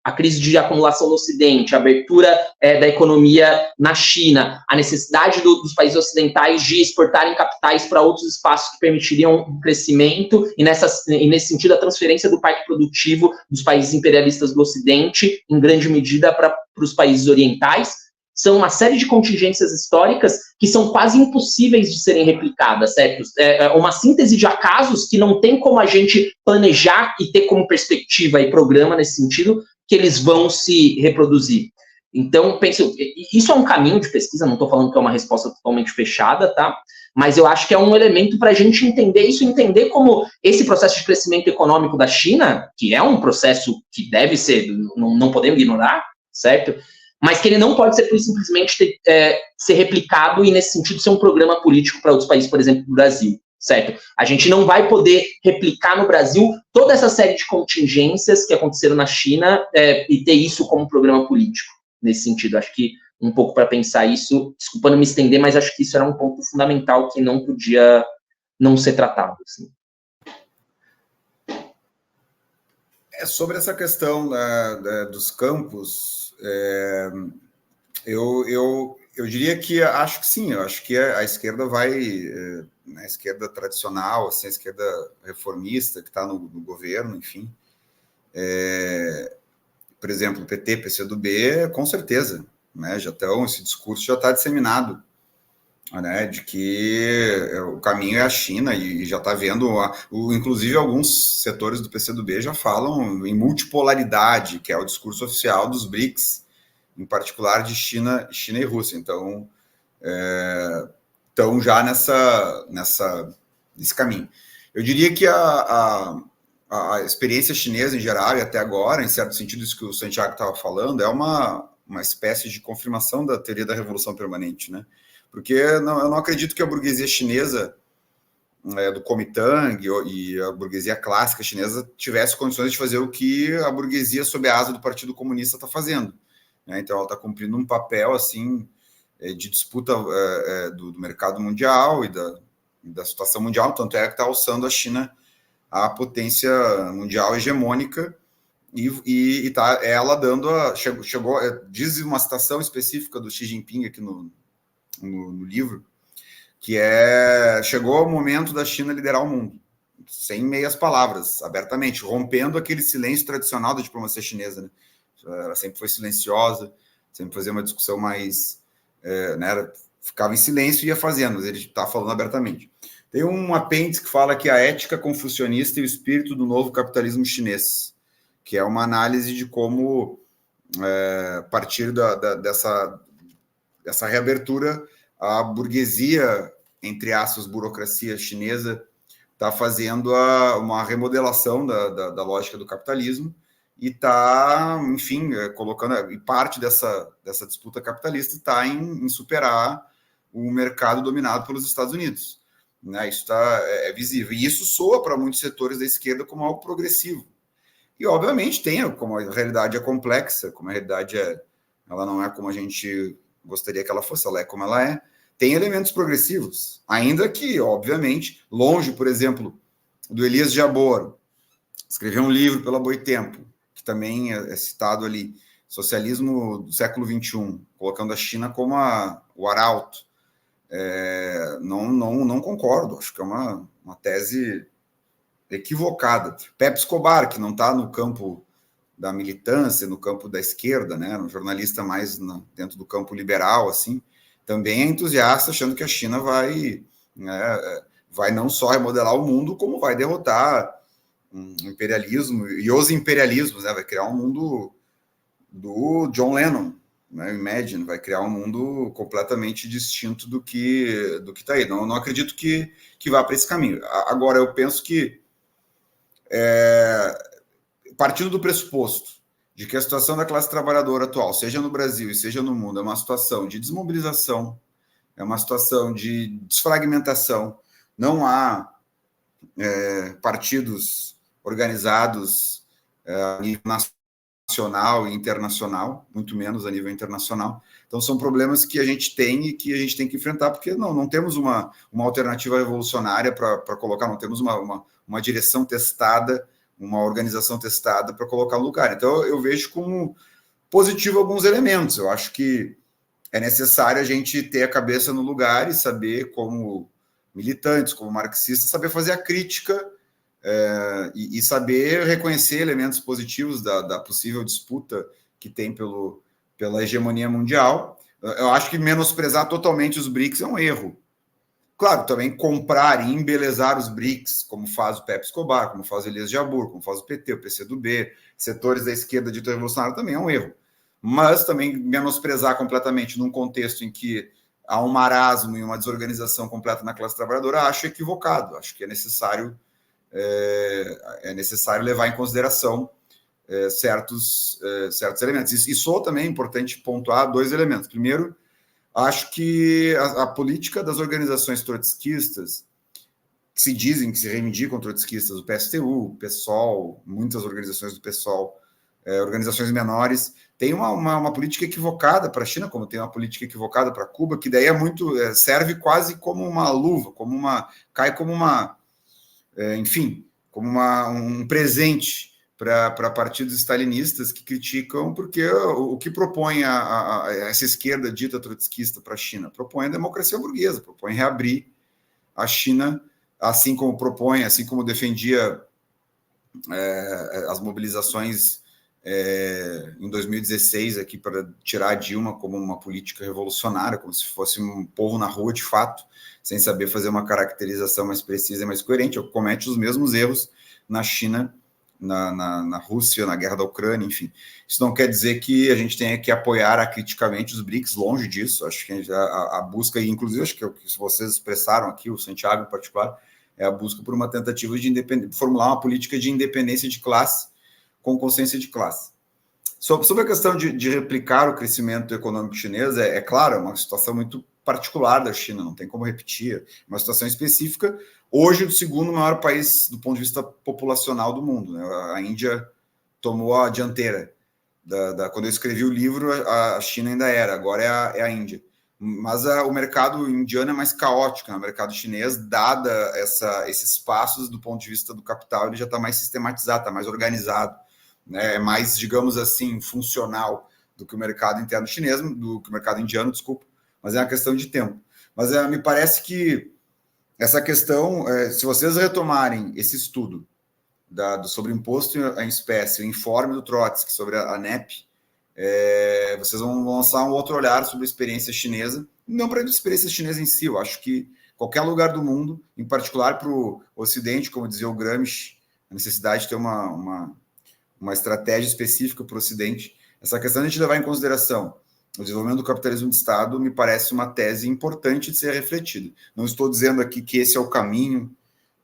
a crise de acumulação no Ocidente, a abertura da economia na China, a necessidade dos países ocidentais de exportarem capitais para outros espaços que permitiriam um crescimento, e nesse sentido a transferência do parque produtivo dos países imperialistas do Ocidente, em grande medida para os países orientais, são uma série de contingências históricas que são quase impossíveis de serem replicadas, certo? É uma síntese de acasos que não tem como a gente planejar e ter como perspectiva e programa nesse sentido que eles vão se reproduzir. Então, penso, isso é um caminho de pesquisa, não estou falando que é uma resposta totalmente fechada, tá? Mas eu acho que é um elemento para a gente entender isso, entender como esse processo de crescimento econômico da China, que é um processo que deve ser, não podemos ignorar, certo? Mas que ele não pode ser simplesmente ser replicado e, nesse sentido, ser um programa político para outros países, por exemplo, do Brasil, certo? A gente não vai poder replicar no Brasil toda essa série de contingências que aconteceram na China e ter isso como programa político, nesse sentido. Acho que um pouco para pensar isso, desculpa não me estender, mas acho que isso era um ponto fundamental que não podia não ser tratado, assim. Sobre essa questão dos campos, eu diria que acho que sim, eu acho que a esquerda vai, a esquerda tradicional, assim, a esquerda reformista que está no governo, enfim, por exemplo, o PT, PCdoB, com certeza, né, esse discurso já está disseminado, né, de que o caminho é a China, e já está vendo, inclusive alguns setores do PCdoB já falam em multipolaridade, que é o discurso oficial dos BRICS, em particular de China e Rússia. Então, estão já nesse caminho. Eu diria que a experiência chinesa em geral, e até agora, em certo sentido, isso que o Santiago estava falando, é uma espécie de confirmação da teoria da revolução permanente, né? Porque eu não acredito que a burguesia chinesa do Kuomintang e a burguesia clássica chinesa tivesse condições de fazer o que a burguesia sob a asa do Partido Comunista está fazendo, né? Então, ela está cumprindo um papel assim de disputa do mercado mundial e da situação mundial, tanto é que está alçando a China à potência mundial hegemônica e tá ela dando chegou diz uma citação específica do Xi Jinping aqui no livro, que chegou o momento da China liderar o mundo, sem meias palavras, abertamente, rompendo aquele silêncio tradicional da diplomacia chinesa, né? Ela sempre foi silenciosa, sempre fazia uma discussão mais, né, ficava em silêncio e ia fazendo, mas ele está falando abertamente. Tem um apêndice que fala que a ética confucionista e o espírito do novo capitalismo chinês, que é uma análise de como, a partir dessa reabertura, a burguesia, entre aspas, burocracia chinesa, está fazendo uma remodelação da lógica do capitalismo e está, enfim, colocando, e parte dessa disputa capitalista está em superar o mercado dominado pelos Estados Unidos, né? Isso é visível, e isso soa para muitos setores da esquerda como algo progressivo. E, obviamente, como a realidade é complexa, como a realidade ela não é como a gente gostaria que ela fosse, ela é como ela é, tem elementos progressivos, ainda que, obviamente, longe, por exemplo, do Elias Jabbour, escreveu um livro pela Boitempo, que também é citado ali, Socialismo do século XXI, colocando a China como o arauto. Não concordo, acho que é uma tese equivocada. Pepe Escobar, que não está no campo da militância, no campo da esquerda, né, um jornalista mais dentro do campo liberal, assim, também é entusiasta, achando que a China vai não só remodelar o mundo, como vai derrotar o imperialismo e os imperialismos, né, vai criar um mundo do John Lennon, né, Imagine, vai criar um mundo completamente distinto do que está aí. Não acredito que vá para esse caminho. Agora, eu penso que partindo do pressuposto de que a situação da classe trabalhadora atual, seja no Brasil e seja no mundo, é uma situação de desmobilização, é uma situação de desfragmentação, não há partidos organizados a nível nacional e internacional, muito menos a nível internacional. Então, são problemas que a gente tem e que a gente tem que enfrentar, porque não temos uma alternativa revolucionária para colocar, não temos uma direção testada, uma organização testada para colocar no lugar. Então, eu vejo como positivo alguns elementos. Eu acho que é necessário a gente ter a cabeça no lugar e saber, como militantes, como marxistas, saber fazer a crítica e saber reconhecer elementos positivos da possível disputa que tem pela hegemonia mundial. Eu acho que menosprezar totalmente os BRICS é um erro. Claro, também comprar e embelezar os BRICS, como faz o Pepe Escobar, como faz o Elias Jabbour, como faz o PT, o PCdoB, setores da esquerda dita revolucionária, também é um erro. Mas também menosprezar completamente num contexto em que há um marasmo e uma desorganização completa na classe trabalhadora, acho equivocado. Acho que é necessário levar em consideração certos elementos. E só também é importante pontuar 2 elementos. Primeiro, acho que a política das organizações trotskistas, que se dizem, que se reivindicam trotskistas, o PSTU, o PSOL, muitas organizações do PSOL, organizações menores, tem uma política equivocada para a China, como tem uma política equivocada para Cuba, que daí serve quase como uma luva, cai como um presente para partidos stalinistas que criticam, porque o que propõe essa esquerda dita trotskista para a China? Propõe a democracia burguesa, propõe reabrir a China, assim como defendia as mobilizações em 2016 aqui para tirar a Dilma como uma política revolucionária, como se fosse um povo na rua de fato, sem saber fazer uma caracterização mais precisa e mais coerente, comete os mesmos erros na China, na Rússia, na guerra da Ucrânia, enfim. Isso não quer dizer que a gente tenha que apoiar acriticamente os BRICS, longe disso. Acho que a busca, e inclusive acho que vocês expressaram aqui, o Santiago em particular, é a busca por uma tentativa de formular uma política de independência de classe com consciência de classe. Sobre a questão de replicar o crescimento econômico chinês, é claro, é uma situação muito particular da China, não tem como repetir, uma situação específica. Hoje, o segundo maior país do ponto de vista populacional do mundo, né? A Índia tomou a dianteira. Quando eu escrevi o livro, a China ainda era, agora é a Índia. Mas o mercado indiano é mais caótico, né? O mercado chinês, dada esses passos do ponto de vista do capital, ele já está mais sistematizado, está mais organizado, né? É mais, digamos assim, funcional do que o mercado interno chinês, do que o mercado indiano, desculpa, mas é uma questão de tempo. Mas me parece que essa questão, se vocês retomarem esse estudo sobre imposto em espécie, o informe do Trotsky sobre a NEP, vocês vão lançar um outro olhar sobre a experiência chinesa, não para a experiência chinesa em si. Eu acho que qualquer lugar do mundo, em particular para o Ocidente, como dizia o Gramsci, a necessidade de ter uma estratégia específica para o Ocidente, essa questão de a gente levar em consideração o desenvolvimento do capitalismo de Estado me parece uma tese importante de ser refletida. Não estou dizendo aqui que esse é o caminho,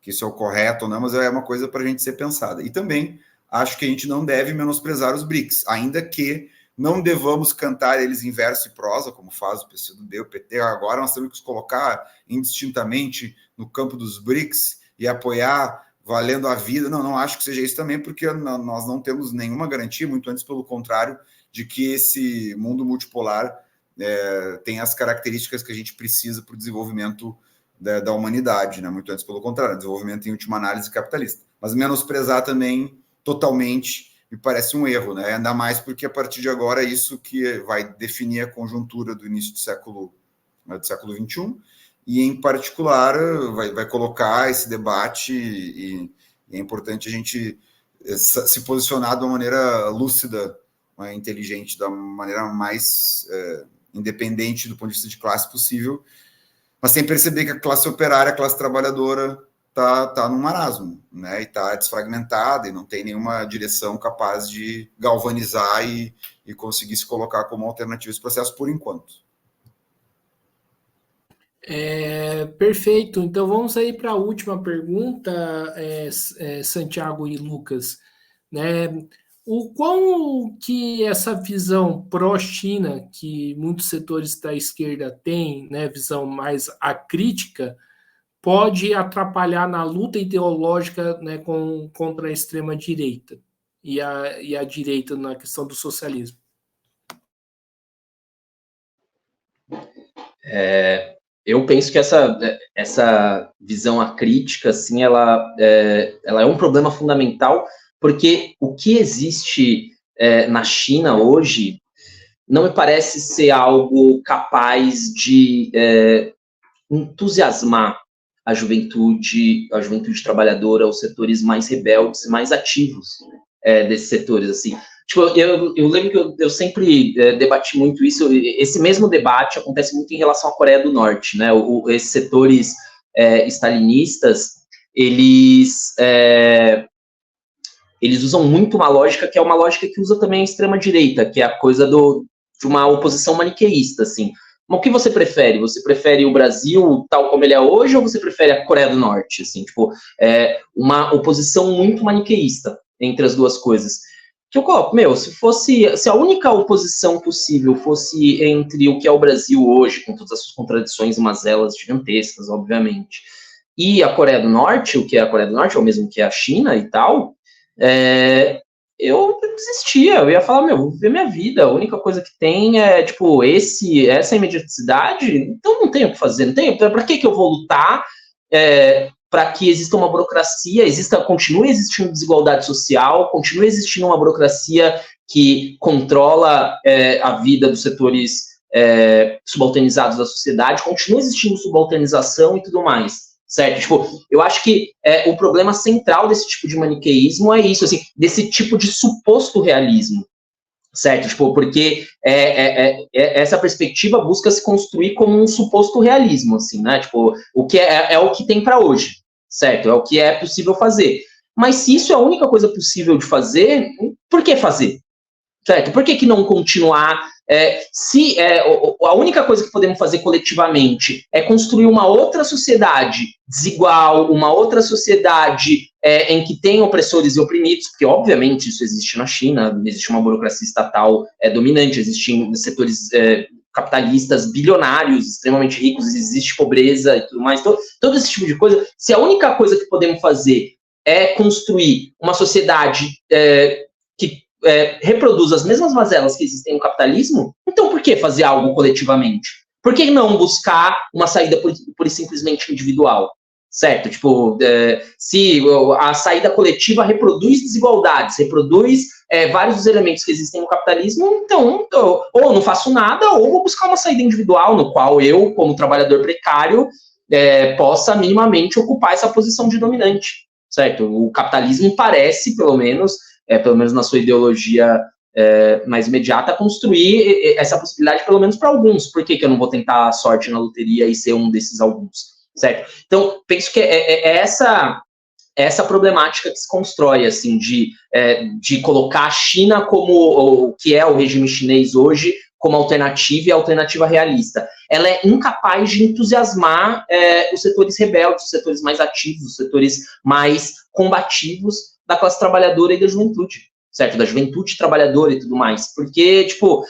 que isso é o correto ou não, mas é uma coisa para a gente ser pensada. E também acho que a gente não deve menosprezar os BRICS, ainda que não devamos cantar eles em verso e prosa, como faz o PCdoB, o PT. Agora nós temos que os colocar indistintamente no campo dos BRICS e apoiar valendo a vida. Não acho que seja isso também, porque nós não temos nenhuma garantia, muito antes pelo contrário, de que esse mundo multipolar tem as características que a gente precisa para o desenvolvimento da humanidade, né? Muito antes pelo contrário, desenvolvimento em última análise capitalista. Mas menosprezar também totalmente me parece um erro, né? Ainda mais porque a partir de agora é isso que vai definir a conjuntura do início do século XXI e, em particular, vai colocar esse debate e é importante a gente se posicionar de uma maneira lúcida, inteligente, da maneira mais independente do ponto de vista de classe possível, mas sem perceber que a classe operária, a classe trabalhadora tá num marasmo, né? E está desfragmentada e não tem nenhuma direção capaz de galvanizar e conseguir se colocar como alternativa a esse processo por enquanto. Perfeito. Então vamos aí para a última pergunta, Santiago e Lucas, né? O quão que essa visão pró-China, que muitos setores da esquerda têm, né, visão mais acrítica, pode atrapalhar na luta ideológica, né, contra a extrema-direita e a direita na questão do socialismo? eu penso que essa visão acrítica, assim, ela é um problema fundamental, porque o que existe na China hoje não me parece ser algo capaz de entusiasmar a juventude trabalhadora, os setores mais rebeldes, mais ativos desses setores, assim. Tipo, eu lembro que eu sempre debati muito isso. Esse mesmo debate acontece muito em relação à Coreia do Norte, né? Esses setores stalinistas, eles usam muito uma lógica que é uma lógica que usa também a extrema-direita, que é a coisa de uma oposição maniqueísta, assim. Mas o que você prefere? Você prefere o Brasil tal como ele é hoje, ou você prefere a Coreia do Norte? Assim, tipo, uma oposição muito maniqueísta entre as duas coisas. Que eu coloco, se a única oposição possível fosse entre o que é o Brasil hoje, com todas as suas contradições e mazelas gigantescas, obviamente, e a Coreia do Norte, o que é a Coreia do Norte, ou mesmo que é a China e tal, eu desistia, eu ia falar, vou viver minha vida, a única coisa que tem é, tipo, essa imediaticidade, então não tenho o que fazer, não tenho, pra que eu vou lutar para que exista uma burocracia, continue existindo desigualdade social, continue existindo uma burocracia que controla a vida dos setores subalternizados da sociedade, continue existindo subalternização e tudo mais. Certo? Tipo, eu acho que o problema central desse tipo de maniqueísmo é isso, assim, desse tipo de suposto realismo, certo? Tipo, porque essa perspectiva busca se construir como um suposto realismo, assim, né? Tipo, o que é o que tem para hoje, certo? É o que é possível fazer. Mas se isso é a única coisa possível de fazer, por que fazer? Certo? Por que não continuar? Se a única coisa que podemos fazer coletivamente é construir uma outra sociedade desigual, uma outra sociedade em que tem opressores e oprimidos, porque obviamente isso existe na China, existe uma burocracia estatal dominante, existem setores capitalistas bilionários, extremamente ricos, existe pobreza e tudo mais, todo esse tipo de coisa. Se a única coisa que podemos fazer é construir uma sociedade que reproduz as mesmas mazelas que existem no capitalismo, então por que fazer algo coletivamente? Por que não buscar uma saída pura e simplesmente individual? Certo? Tipo, se a saída coletiva reproduz desigualdades, reproduz vários dos elementos que existem no capitalismo, então, ou não faço nada, ou vou buscar uma saída individual, no qual eu, como trabalhador precário, possa minimamente ocupar essa posição de dominante. Certo? O capitalismo parece, pelo menos na sua ideologia mais imediata, construir essa possibilidade, pelo menos para alguns. Por que eu não vou tentar a sorte na loteria e ser um desses alguns? Certo? Então, penso que essa problemática que se constrói, assim, de colocar a China como o que é o regime chinês hoje, como alternativa e alternativa realista. Ela é incapaz de entusiasmar os setores rebeldes, os setores mais ativos, os setores mais combativos da classe trabalhadora e da juventude, certo? Da juventude trabalhadora e tudo mais. Porque, tipo,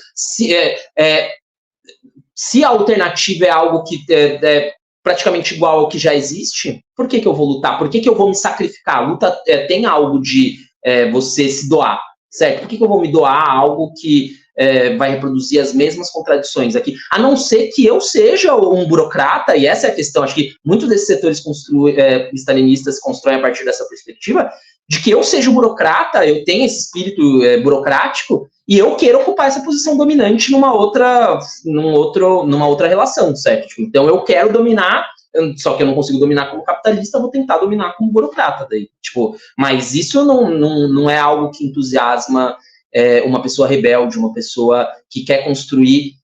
se a alternativa é algo que é praticamente igual ao que já existe, por que eu vou lutar? Por que eu vou me sacrificar? A luta tem algo de você se doar, certo? Por que eu vou me doar a algo que vai reproduzir as mesmas contradições aqui? A não ser que eu seja um burocrata, e essa é a questão, acho que muitos desses setores stalinistas se constroem a partir dessa perspectiva, de que eu seja um burocrata, eu tenho esse espírito burocrático, e eu quero ocupar essa posição dominante numa outra relação, certo? Então eu quero dominar, só que eu não consigo dominar como capitalista, vou tentar dominar como burocrata. Daí, tipo, mas isso não é algo que entusiasma uma pessoa rebelde, uma pessoa que quer construir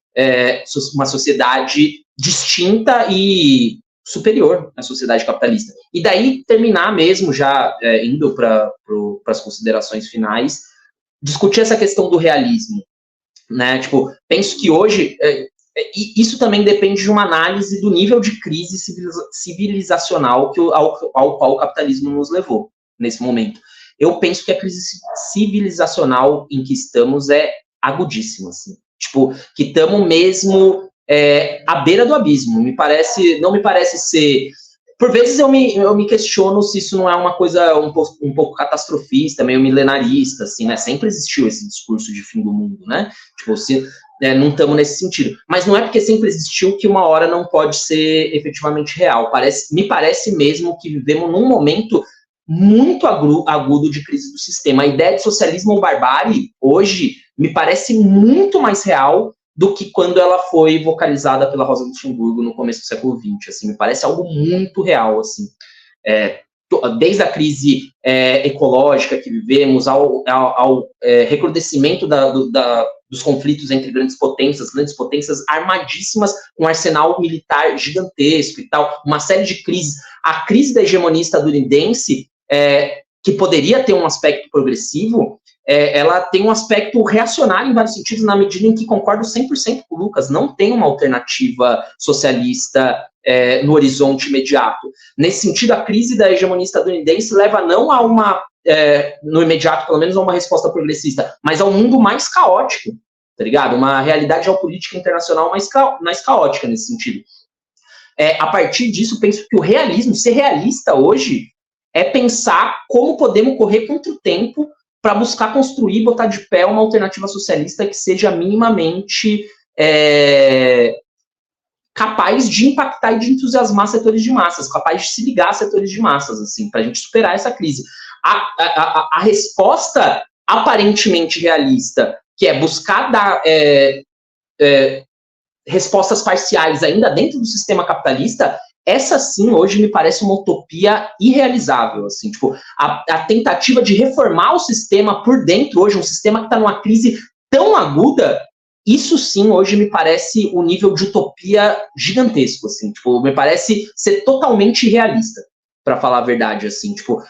uma sociedade distinta e superior à sociedade capitalista. E daí terminar mesmo, já indo para as considerações finais, discutir essa questão do realismo, né? Tipo, penso que hoje isso também depende de uma análise do nível de crise civilizacional ao qual o capitalismo nos levou nesse momento. Eu penso que a crise civilizacional em que estamos é agudíssima, assim. Tipo, que estamos mesmo à beira do abismo. Não me parece ser... Por vezes eu me questiono se isso não é uma coisa um pouco catastrofista, meio milenarista, assim, né? Sempre existiu esse discurso de fim do mundo, né? Tipo, né, não estamos nesse sentido. Mas não é porque sempre existiu que uma hora não pode ser efetivamente real. Me parece mesmo que vivemos num momento muito agudo de crise do sistema. A ideia de socialismo ou barbárie, hoje, me parece muito mais real do que quando ela foi vocalizada pela Rosa Luxemburgo no começo do século XX. Assim, me parece algo muito real, assim. Desde a crise ecológica que vivemos, ao recrudescimento dos conflitos entre grandes potências armadíssimas, com um arsenal militar gigantesco e tal, uma série de crises. A crise da hegemonia estadunidense, que poderia ter um aspecto progressivo, ela tem um aspecto reacionário em vários sentidos, na medida em que concordo 100% com o Lucas, não tem uma alternativa socialista no horizonte imediato. Nesse sentido, a crise da hegemonia estadunidense leva não a uma, no imediato, pelo menos, a uma resposta progressista, mas a um mundo mais caótico, tá ligado? Uma realidade geopolítica internacional mais caótica nesse sentido. A partir disso, penso que o realismo, ser realista hoje, é pensar como podemos correr contra o tempo para buscar construir, botar de pé uma alternativa socialista que seja minimamente capaz de impactar e de entusiasmar setores de massas, capaz de se ligar a setores de massas, assim, para a gente superar essa crise. A resposta aparentemente realista, que é buscar dar respostas parciais ainda dentro do sistema capitalista, essa sim, hoje, me parece uma utopia irrealizável, assim, tipo, a tentativa de reformar o sistema por dentro, hoje, um sistema que está numa crise tão aguda, isso sim, hoje, me parece um nível de utopia gigantesco, assim, tipo, me parece ser totalmente irrealista, para falar a verdade, assim, tipo,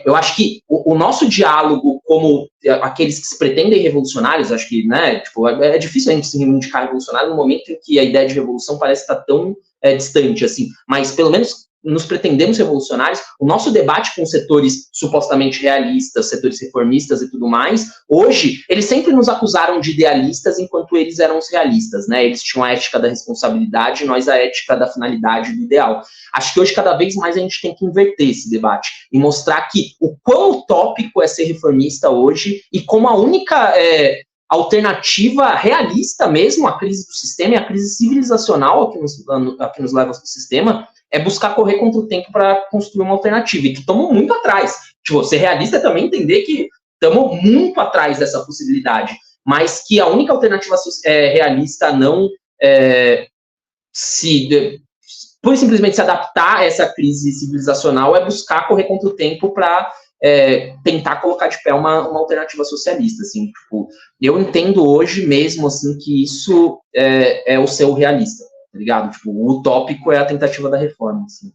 eu acho que o nosso diálogo, como aqueles que se pretendem revolucionários, acho que, né, tipo, é difícil a gente se reivindicar revolucionário no momento em que a ideia de revolução parece estar tão distante, assim, mas pelo menos nos pretendemos revolucionários. O nosso debate com setores supostamente realistas, setores reformistas e tudo mais, hoje, eles sempre nos acusaram de idealistas enquanto eles eram os realistas, né? Eles tinham a ética da responsabilidade, nós a ética da finalidade do ideal. Acho que hoje, cada vez mais, a gente tem que inverter esse debate e mostrar que o quão utópico é ser reformista hoje e como a única alternativa realista mesmo à crise do sistema e à crise civilizacional a que nos leva ao sistema é buscar correr contra o tempo para construir uma alternativa, e que estamos muito atrás. Tipo, ser realista é também entender que estamos muito atrás dessa possibilidade, mas que a única alternativa realista não por simplesmente se adaptar a essa crise civilizacional é buscar correr contra o tempo para tentar colocar de pé uma alternativa socialista, assim, tipo, eu entendo hoje mesmo, assim, que isso é o ser realista, tá ligado? Tipo, o utópico é a tentativa da reforma, assim.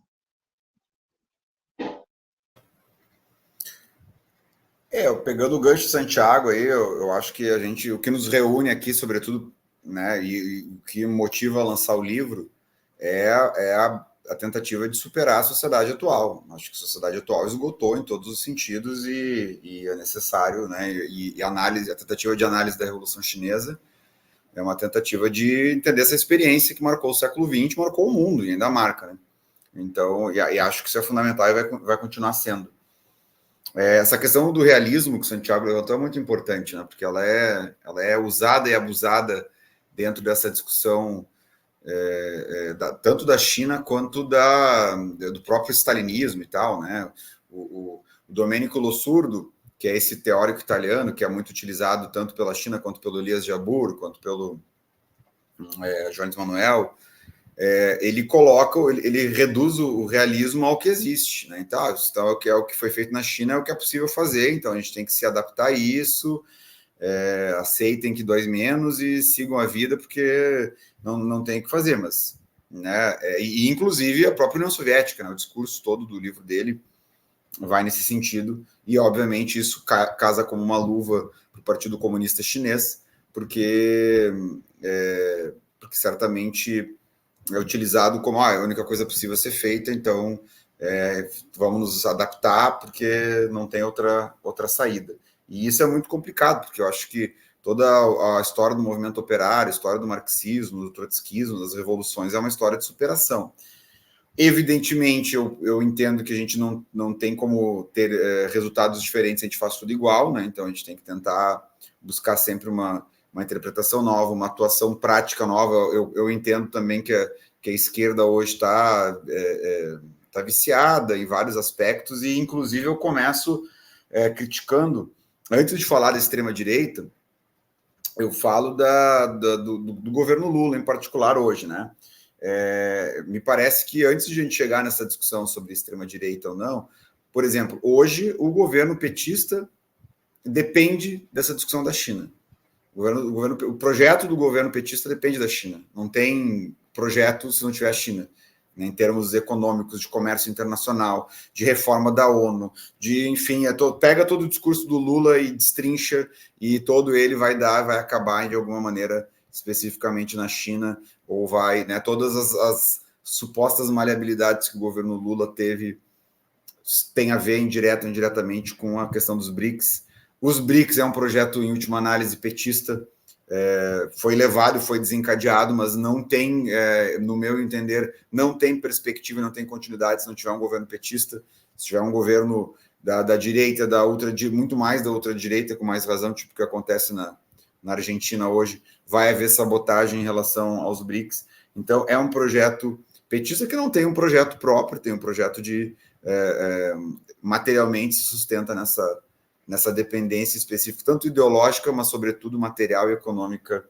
Pegando o gancho de Santiago aí, eu acho que o que nos reúne aqui, sobretudo, né, e o que motiva a lançar o livro é a tentativa de superar a sociedade atual. Acho que a sociedade atual esgotou em todos os sentidos e é necessário, né, e a tentativa de análise da Revolução Chinesa é uma tentativa de entender essa experiência que marcou o século XX, marcou o mundo e ainda marca, né? Então, e acho que isso é fundamental e vai continuar sendo. Essa questão do realismo que o Santiago levantou é muito importante, né? Porque ela é usada e abusada dentro dessa discussão tanto da China quanto do próprio stalinismo e tal, né? O Domenico Lossurdo, que é esse teórico italiano que é muito utilizado tanto pela China quanto pelo Elias Jabbour, quanto pelo Jones Manuel, ele reduz o realismo ao que existe, né? Então, o que foi feito na China é o que é possível fazer, então a gente tem que se adaptar a isso, aceitem que dói menos e sigam a vida, porque não tem o que fazer, mas, né? E inclusive a própria União Soviética, né? O discurso todo do livro dele vai nesse sentido, e obviamente isso casa como uma luva para o Partido Comunista Chinês, porque certamente é utilizado como a única coisa possível a ser feita, então vamos nos adaptar porque não tem outra saída. E isso é muito complicado, porque eu acho que toda a história do movimento operário, a história do marxismo, do trotskismo, das revoluções, é uma história de superação. Evidentemente, eu entendo que a gente não tem como ter resultados diferentes se a gente faz tudo igual, né? Então a gente tem que tentar buscar sempre uma uma interpretação nova, uma atuação prática nova. Eu entendo também que a esquerda hoje está viciada em vários aspectos, e inclusive eu começo criticando, antes de falar da extrema-direita, eu falo do governo Lula em particular hoje, né? Me parece que antes de a gente chegar nessa discussão sobre extrema-direita ou não, por exemplo, hoje o governo petista depende dessa discussão da China. O projeto do governo petista depende da China. Não tem projeto se não tiver a China, né, em termos econômicos, de comércio internacional, de reforma da ONU, enfim, pega todo o discurso do Lula e destrincha, e todo ele vai acabar de alguma maneira especificamente na China, ou vai, né, todas as supostas maleabilidades que o governo Lula teve tem a ver direta ou indiretamente com a questão dos BRICS. Os BRICS é um projeto, em última análise, petista, foi levado, foi desencadeado, mas não tem, no meu entender, não tem perspectiva, não tem continuidade se não tiver um governo petista, se tiver um governo da direita, muito mais da ultradireita, com mais razão, tipo o que acontece na Argentina hoje, vai haver sabotagem em relação aos BRICS. Então, é um projeto petista que não tem um projeto próprio, tem um projeto de materialmente se sustenta nessa dependência específica, tanto ideológica, mas sobretudo material e econômica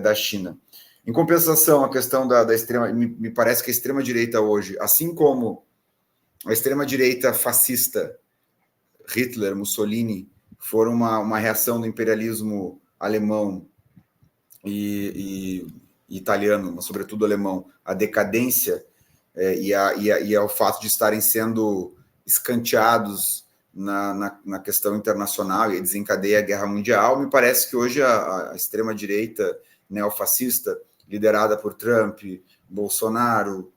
da China. Em compensação, a questão da extrema... Me parece que a extrema-direita hoje, assim como a extrema-direita fascista, Hitler, Mussolini, foram uma reação do imperialismo alemão e italiano, mas sobretudo alemão, a decadência e ao fato de estarem sendo escanteados na questão internacional e desencadeia a guerra mundial, me parece que hoje a extrema-direita neofascista, liderada por Trump, Bolsonaro,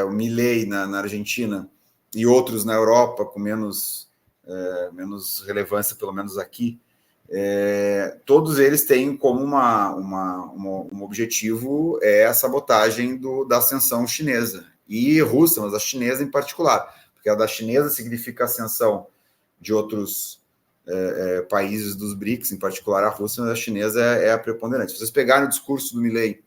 o Milei na Argentina e outros na Europa com menos relevância, pelo menos aqui, todos eles têm como um objetivo a sabotagem da ascensão chinesa e russa, mas a chinesa em particular, porque a da chinesa significa ascensão de outros países dos BRICS, em particular a Rússia, mas a chinesa é a preponderante. Se vocês pegarem o discurso do Milei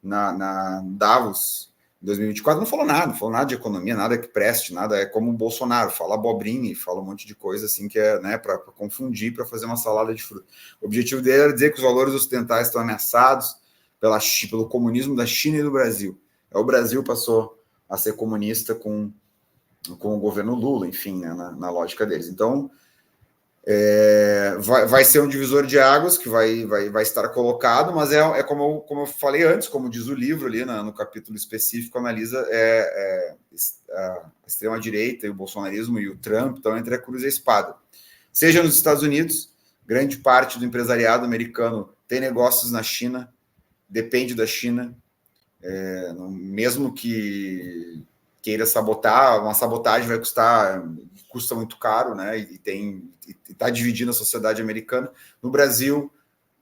na Davos, em 2024, não falou nada de economia, nada que preste, nada, é como o Bolsonaro, fala abobrinha, fala um monte de coisa assim que é, né, para confundir, para fazer uma salada de fruta. O objetivo dele era dizer que os valores ocidentais estão ameaçados pelo comunismo da China e do Brasil. O Brasil passou a ser comunista com o governo Lula, enfim, né, na lógica deles. Então, vai ser um divisor de águas que vai estar colocado, mas como eu falei antes, como diz o livro ali no capítulo específico, analisa a extrema-direita e o bolsonarismo e o Trump estão entre a cruz e a espada. Seja nos Estados Unidos, grande parte do empresariado americano tem negócios na China, depende da China, mesmo que queira sabotar, uma sabotagem custa muito caro, né? E está dividindo a sociedade americana. No Brasil,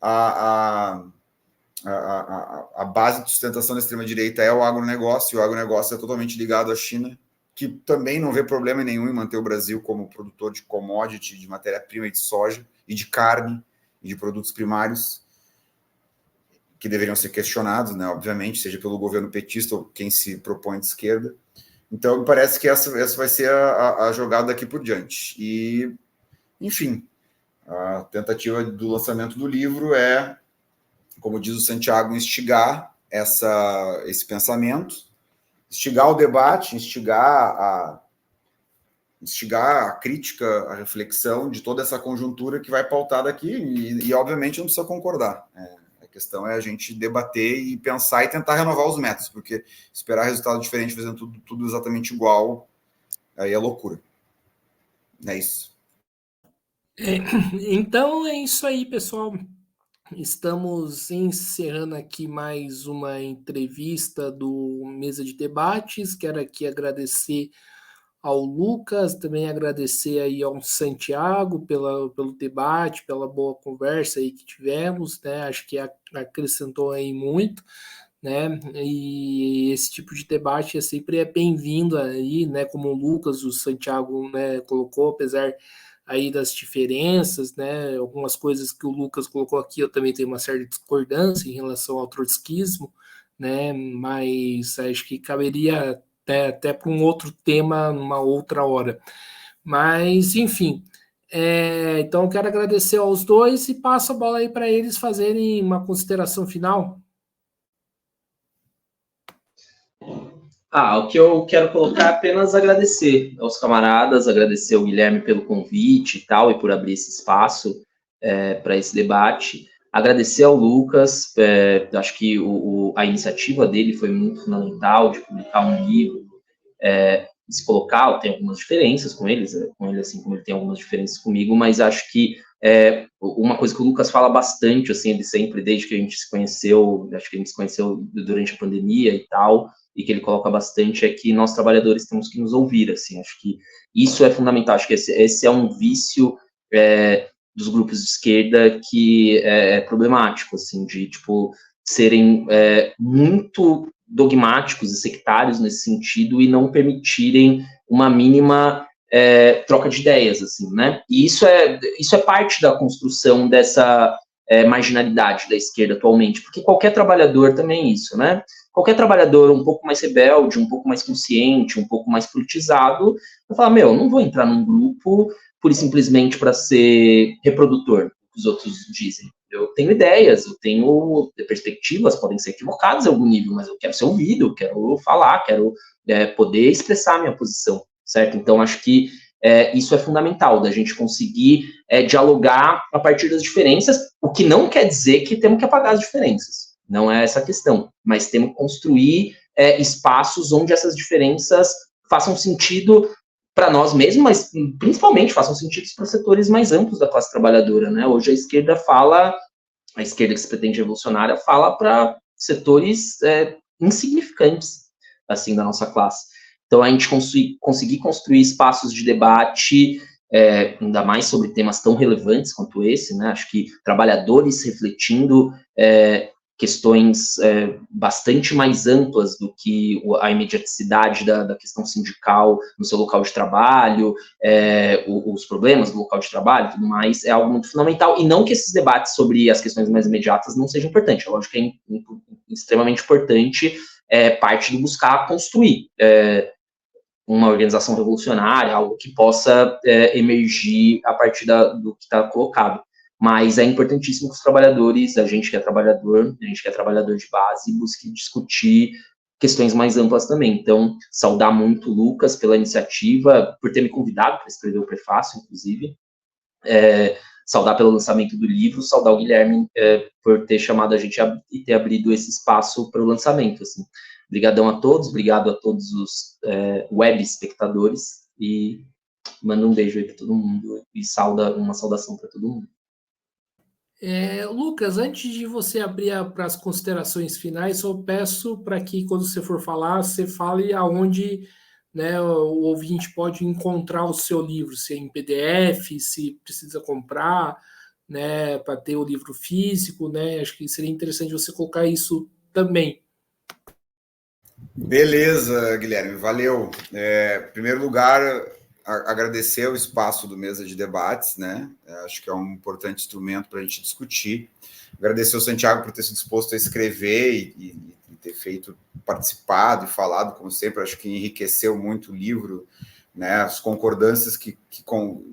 a base de sustentação da extrema-direita é o agronegócio, e o agronegócio é totalmente ligado à China, que também não vê problema nenhum em manter o Brasil como produtor de commodity, de matéria-prima e de soja, e de carne, e de produtos primários, que deveriam ser questionados, né? Obviamente, seja pelo governo petista ou quem se propõe de esquerda. Então, me parece que essa vai ser a jogada daqui por diante. E, enfim, a tentativa do lançamento do livro como diz o Santiago, instigar esse pensamento, instigar o debate, instigar a crítica, a reflexão de toda essa conjuntura que vai pautar daqui, e obviamente, não precisa concordar. A questão é a gente debater e pensar e tentar renovar os métodos, porque esperar resultado diferente fazendo tudo exatamente igual, aí é loucura. É isso. Então é isso aí, pessoal. Estamos encerrando aqui mais uma entrevista do Mesa de Debates. Quero aqui agradecer ao Lucas, também agradecer aí ao Santiago pelo debate, pela boa conversa aí que tivemos, né? Acho que acrescentou aí muito, né? E esse tipo de debate sempre é bem-vindo aí, né? Como o Lucas, o Santiago, né, colocou, apesar aí das diferenças, né? Algumas coisas que o Lucas colocou aqui, eu também tenho uma certa discordância em relação ao trotskismo, né? Mas acho que caberia até para um outro tema, numa outra hora. Mas, enfim, então eu quero agradecer aos dois e passo a bola aí para eles fazerem uma consideração final. O que eu quero colocar é apenas agradecer aos camaradas, agradecer ao Guilherme pelo convite e tal, e por abrir esse espaço para esse debate. Agradecer ao Lucas, acho que a iniciativa dele foi muito fundamental, de publicar um livro, se colocar, tem algumas diferenças com ele, assim como ele tem algumas diferenças comigo, mas acho que uma coisa que o Lucas fala bastante, assim, ele sempre, desde que a gente se conheceu, acho que a gente se conheceu durante a pandemia e tal, e que ele coloca bastante, é que nós trabalhadores temos que nos ouvir, assim, acho que isso é fundamental, acho que esse é um vício dos grupos de esquerda que é problemático, assim, de, tipo, serem muito dogmáticos e sectários nesse sentido e não permitirem uma mínima troca de ideias, assim, né? E isso é parte da construção dessa marginalidade da esquerda atualmente, porque qualquer trabalhador também é isso, né? Qualquer trabalhador um pouco mais rebelde, um pouco mais consciente, um pouco mais politizado, vai falar, não vou entrar num grupo pura e simplesmente para ser reprodutor, que os outros dizem. Eu tenho ideias, eu tenho perspectivas, podem ser equivocadas em algum nível, mas eu quero ser ouvido, eu quero falar, quero poder expressar a minha posição, certo? Então, acho que isso é fundamental, da gente conseguir dialogar a partir das diferenças, o que não quer dizer que temos que apagar as diferenças, não é essa a questão, mas temos que construir espaços onde essas diferenças façam sentido para nós mesmos, mas principalmente façam sentido para os setores mais amplos da classe trabalhadora, né? Hoje a esquerda que se pretende revolucionária, fala para setores insignificantes, assim, da nossa classe. Então, a gente conseguir construir espaços de debate, ainda mais sobre temas tão relevantes quanto esse, né? Acho que trabalhadores refletindo questões bastante mais amplas do que a imediaticidade da questão sindical no seu local de trabalho, os problemas do local de trabalho e tudo mais, é algo muito fundamental. E não que esses debates sobre as questões mais imediatas não sejam importantes, é lógico que é extremamente importante, parte de buscar construir uma organização revolucionária, algo que possa emergir a partir do que está colocado. Mas é importantíssimo que os trabalhadores, a gente que é trabalhador de base, busque discutir questões mais amplas também. Então, saudar muito o Lucas pela iniciativa, por ter me convidado para escrever o prefácio, inclusive. Saudar pelo lançamento do livro, saudar o Guilherme por ter chamado a gente e ter abrido esse espaço para o lançamento. Assim. Obrigadão a todos, obrigado a todos os web espectadores e mando um beijo aí para todo mundo e uma saudação para todo mundo. Lucas, antes de você abrir para as considerações finais, eu peço para que, quando você for falar, você fale aonde, né, o ouvinte pode encontrar o seu livro, se é em PDF, se precisa comprar, né, para ter o livro físico, né? Acho que seria interessante você colocar isso também. Beleza, Guilherme, valeu. Em primeiro lugar, agradecer o espaço do Mesa de Debates, né? Acho que é um importante instrumento para a gente discutir. Agradecer ao Santiago por ter se disposto a escrever e ter participado e falado, como sempre. Acho que enriqueceu muito o livro, né? As concordâncias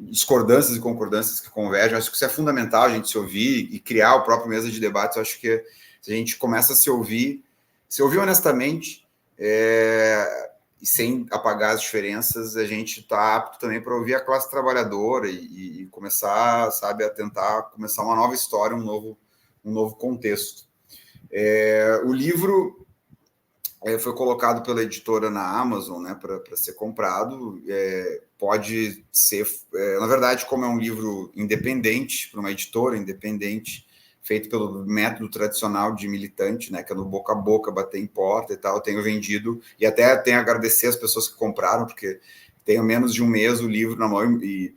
discordâncias e concordâncias que convergem. Acho que isso é fundamental, a gente se ouvir e criar o próprio Mesa de Debates. Acho que se a gente começa a se ouvir honestamente, e sem apagar as diferenças, a gente está apto também para ouvir a classe trabalhadora e começar, sabe, a tentar começar uma nova história, um novo contexto. O livro foi colocado pela editora na Amazon, né, para ser comprado. Pode ser, na verdade, como é um livro independente, para uma editora independente, feito pelo método tradicional de militante, né, que é no boca a boca, bater em porta e tal, eu tenho vendido, e até tenho a agradecer as pessoas que compraram, porque tenho menos de um mês o livro na mão, e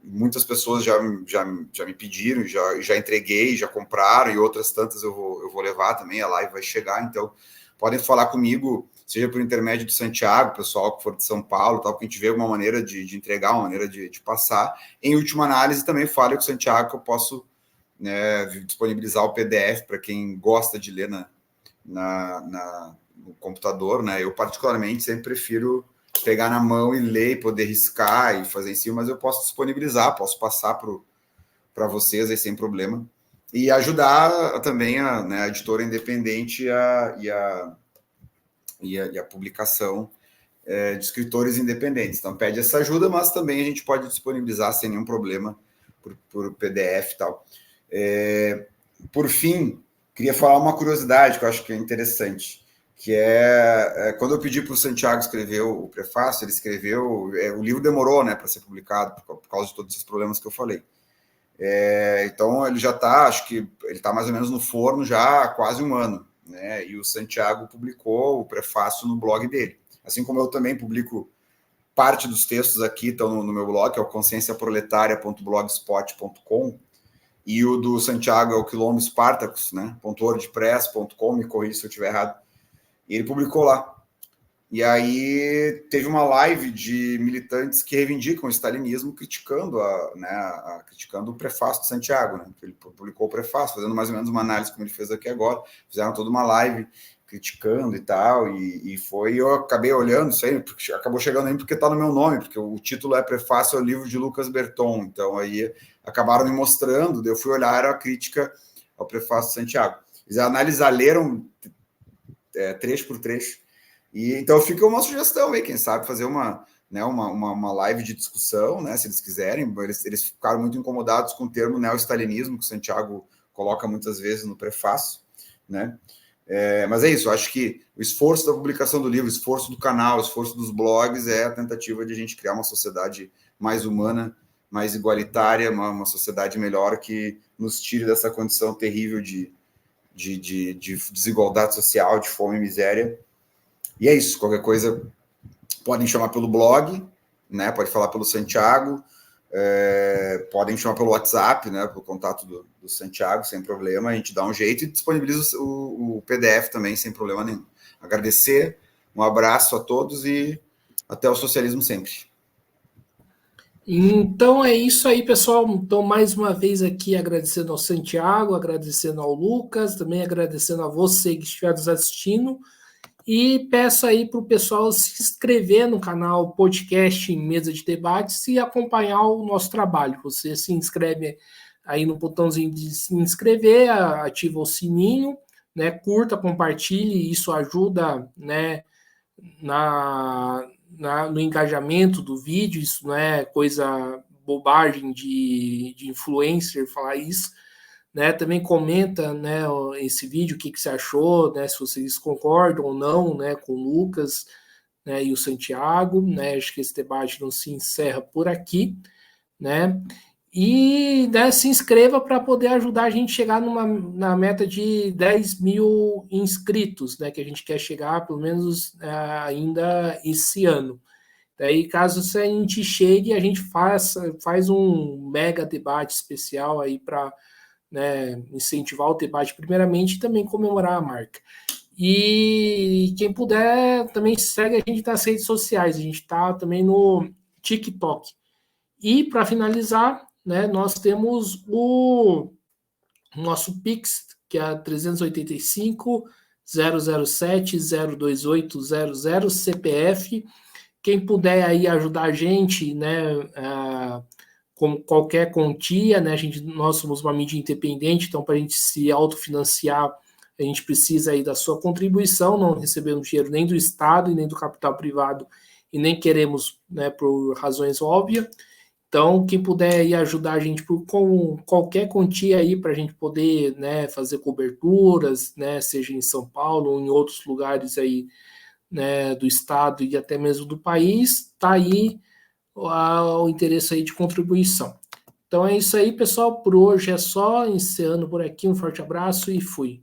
muitas pessoas já me pediram, já entreguei, já compraram, e outras tantas eu vou levar também, a live vai chegar, então podem falar comigo seja por intermédio do Santiago, pessoal que for de São Paulo, tal, que a gente vê uma maneira de entregar, uma maneira de passar. Em última análise, também fale com o Santiago que eu posso, né, disponibilizar o PDF para quem gosta de ler no computador, né? Eu, particularmente, sempre prefiro pegar na mão e ler, e poder riscar e fazer em cima, mas eu posso disponibilizar, posso passar para vocês aí sem problema. E ajudar também a editora independente e a publicação de escritores independentes. Então, pede essa ajuda, mas também a gente pode disponibilizar sem nenhum problema por PDF e tal. Por fim, queria falar uma curiosidade que eu acho que é interessante, que quando eu pedi para o Santiago escrever o prefácio, ele escreveu, o livro demorou, né, para ser publicado, por causa de todos esses problemas que eu falei. Então, ele já está, acho que ele está mais ou menos no forno já há quase um ano, né, e o Santiago publicou o prefácio no blog dele. Assim como eu também publico parte dos textos aqui, estão no meu blog, que é o conscienciaproletaria.blogspot.com, e o do Santiago é o Quilombo Spartacus, né? .wordpress.com, me corrija se eu estiver errado. E ele publicou lá. E aí teve uma live de militantes que reivindicam o stalinismo, criticando criticando o prefácio do Santiago, né? Ele publicou o prefácio, fazendo mais ou menos uma análise como ele fez aqui agora. Fizeram toda uma live criticando e tal, eu acabei olhando isso aí, porque acabou chegando aí porque está no meu nome, porque o título é Prefácio ao livro de Lucas Berton, então aí acabaram me mostrando, daí eu fui olhar, era a crítica ao prefácio de Santiago. Eles analisaram, leram trecho por trecho, e então fica uma sugestão aí, quem sabe fazer uma live de discussão, né, se eles quiserem. Eles ficaram muito incomodados com o termo neo-stalinismo, que o Santiago coloca muitas vezes no prefácio, né? Mas é isso, eu acho que o esforço da publicação do livro, o esforço do canal, o esforço dos blogs é a tentativa de a gente criar uma sociedade mais humana, mais igualitária, uma sociedade melhor que nos tire dessa condição terrível de desigualdade social, de fome e miséria. E é isso, qualquer coisa podem chamar pelo blog, né? Pode falar pelo Santiago, podem chamar pelo WhatsApp, né? Pelo contato do Santiago, sem problema, a gente dá um jeito e disponibiliza o PDF também, sem problema nenhum. Agradecer, um abraço a todos e até o socialismo sempre. Então é isso aí, pessoal. Então, mais uma vez aqui agradecendo ao Santiago, agradecendo ao Lucas, também agradecendo a você que estiver nos assistindo. E peço aí para o pessoal se inscrever no canal Podcast em Mesa de Debates e acompanhar o nosso trabalho. Você se inscreve aí no botãozinho de se inscrever, ativa o sininho, né, curta, compartilhe, isso ajuda, né, no engajamento do vídeo. Isso não é coisa bobagem de influencer falar isso, né? Também comenta, né, esse vídeo, o que você achou, né, se vocês concordam ou não, né, com o Lucas, né, e o Santiago, né? Acho que esse debate não se encerra por aqui, né? E, né, se inscreva para poder ajudar a gente a chegar na meta de 10 mil inscritos, né, que a gente quer chegar pelo menos ainda esse ano. Daí, caso a gente chegue, a gente faz um mega debate especial aí para, né, incentivar o debate primeiramente e também comemorar a marca. E quem puder também segue a gente nas redes sociais, a gente está também no TikTok. E para finalizar, né, nós temos o nosso Pix, que é 385 007 028 00 CPF. Quem puder aí ajudar a gente, né, com qualquer quantia, né, nós somos uma mídia independente, então para a gente se autofinanciar, a gente precisa aí da sua contribuição. Não recebemos dinheiro nem do Estado e nem do capital privado, e nem queremos, né, por razões óbvias. Então, quem puder aí ajudar a gente com qualquer quantia aí para a gente poder, né, fazer coberturas, né, seja em São Paulo ou em outros lugares aí, né, do estado e até mesmo do país, está aí o interesse aí de contribuição. Então é isso aí, pessoal. Por hoje é só, encerrando por aqui. Um forte abraço e fui.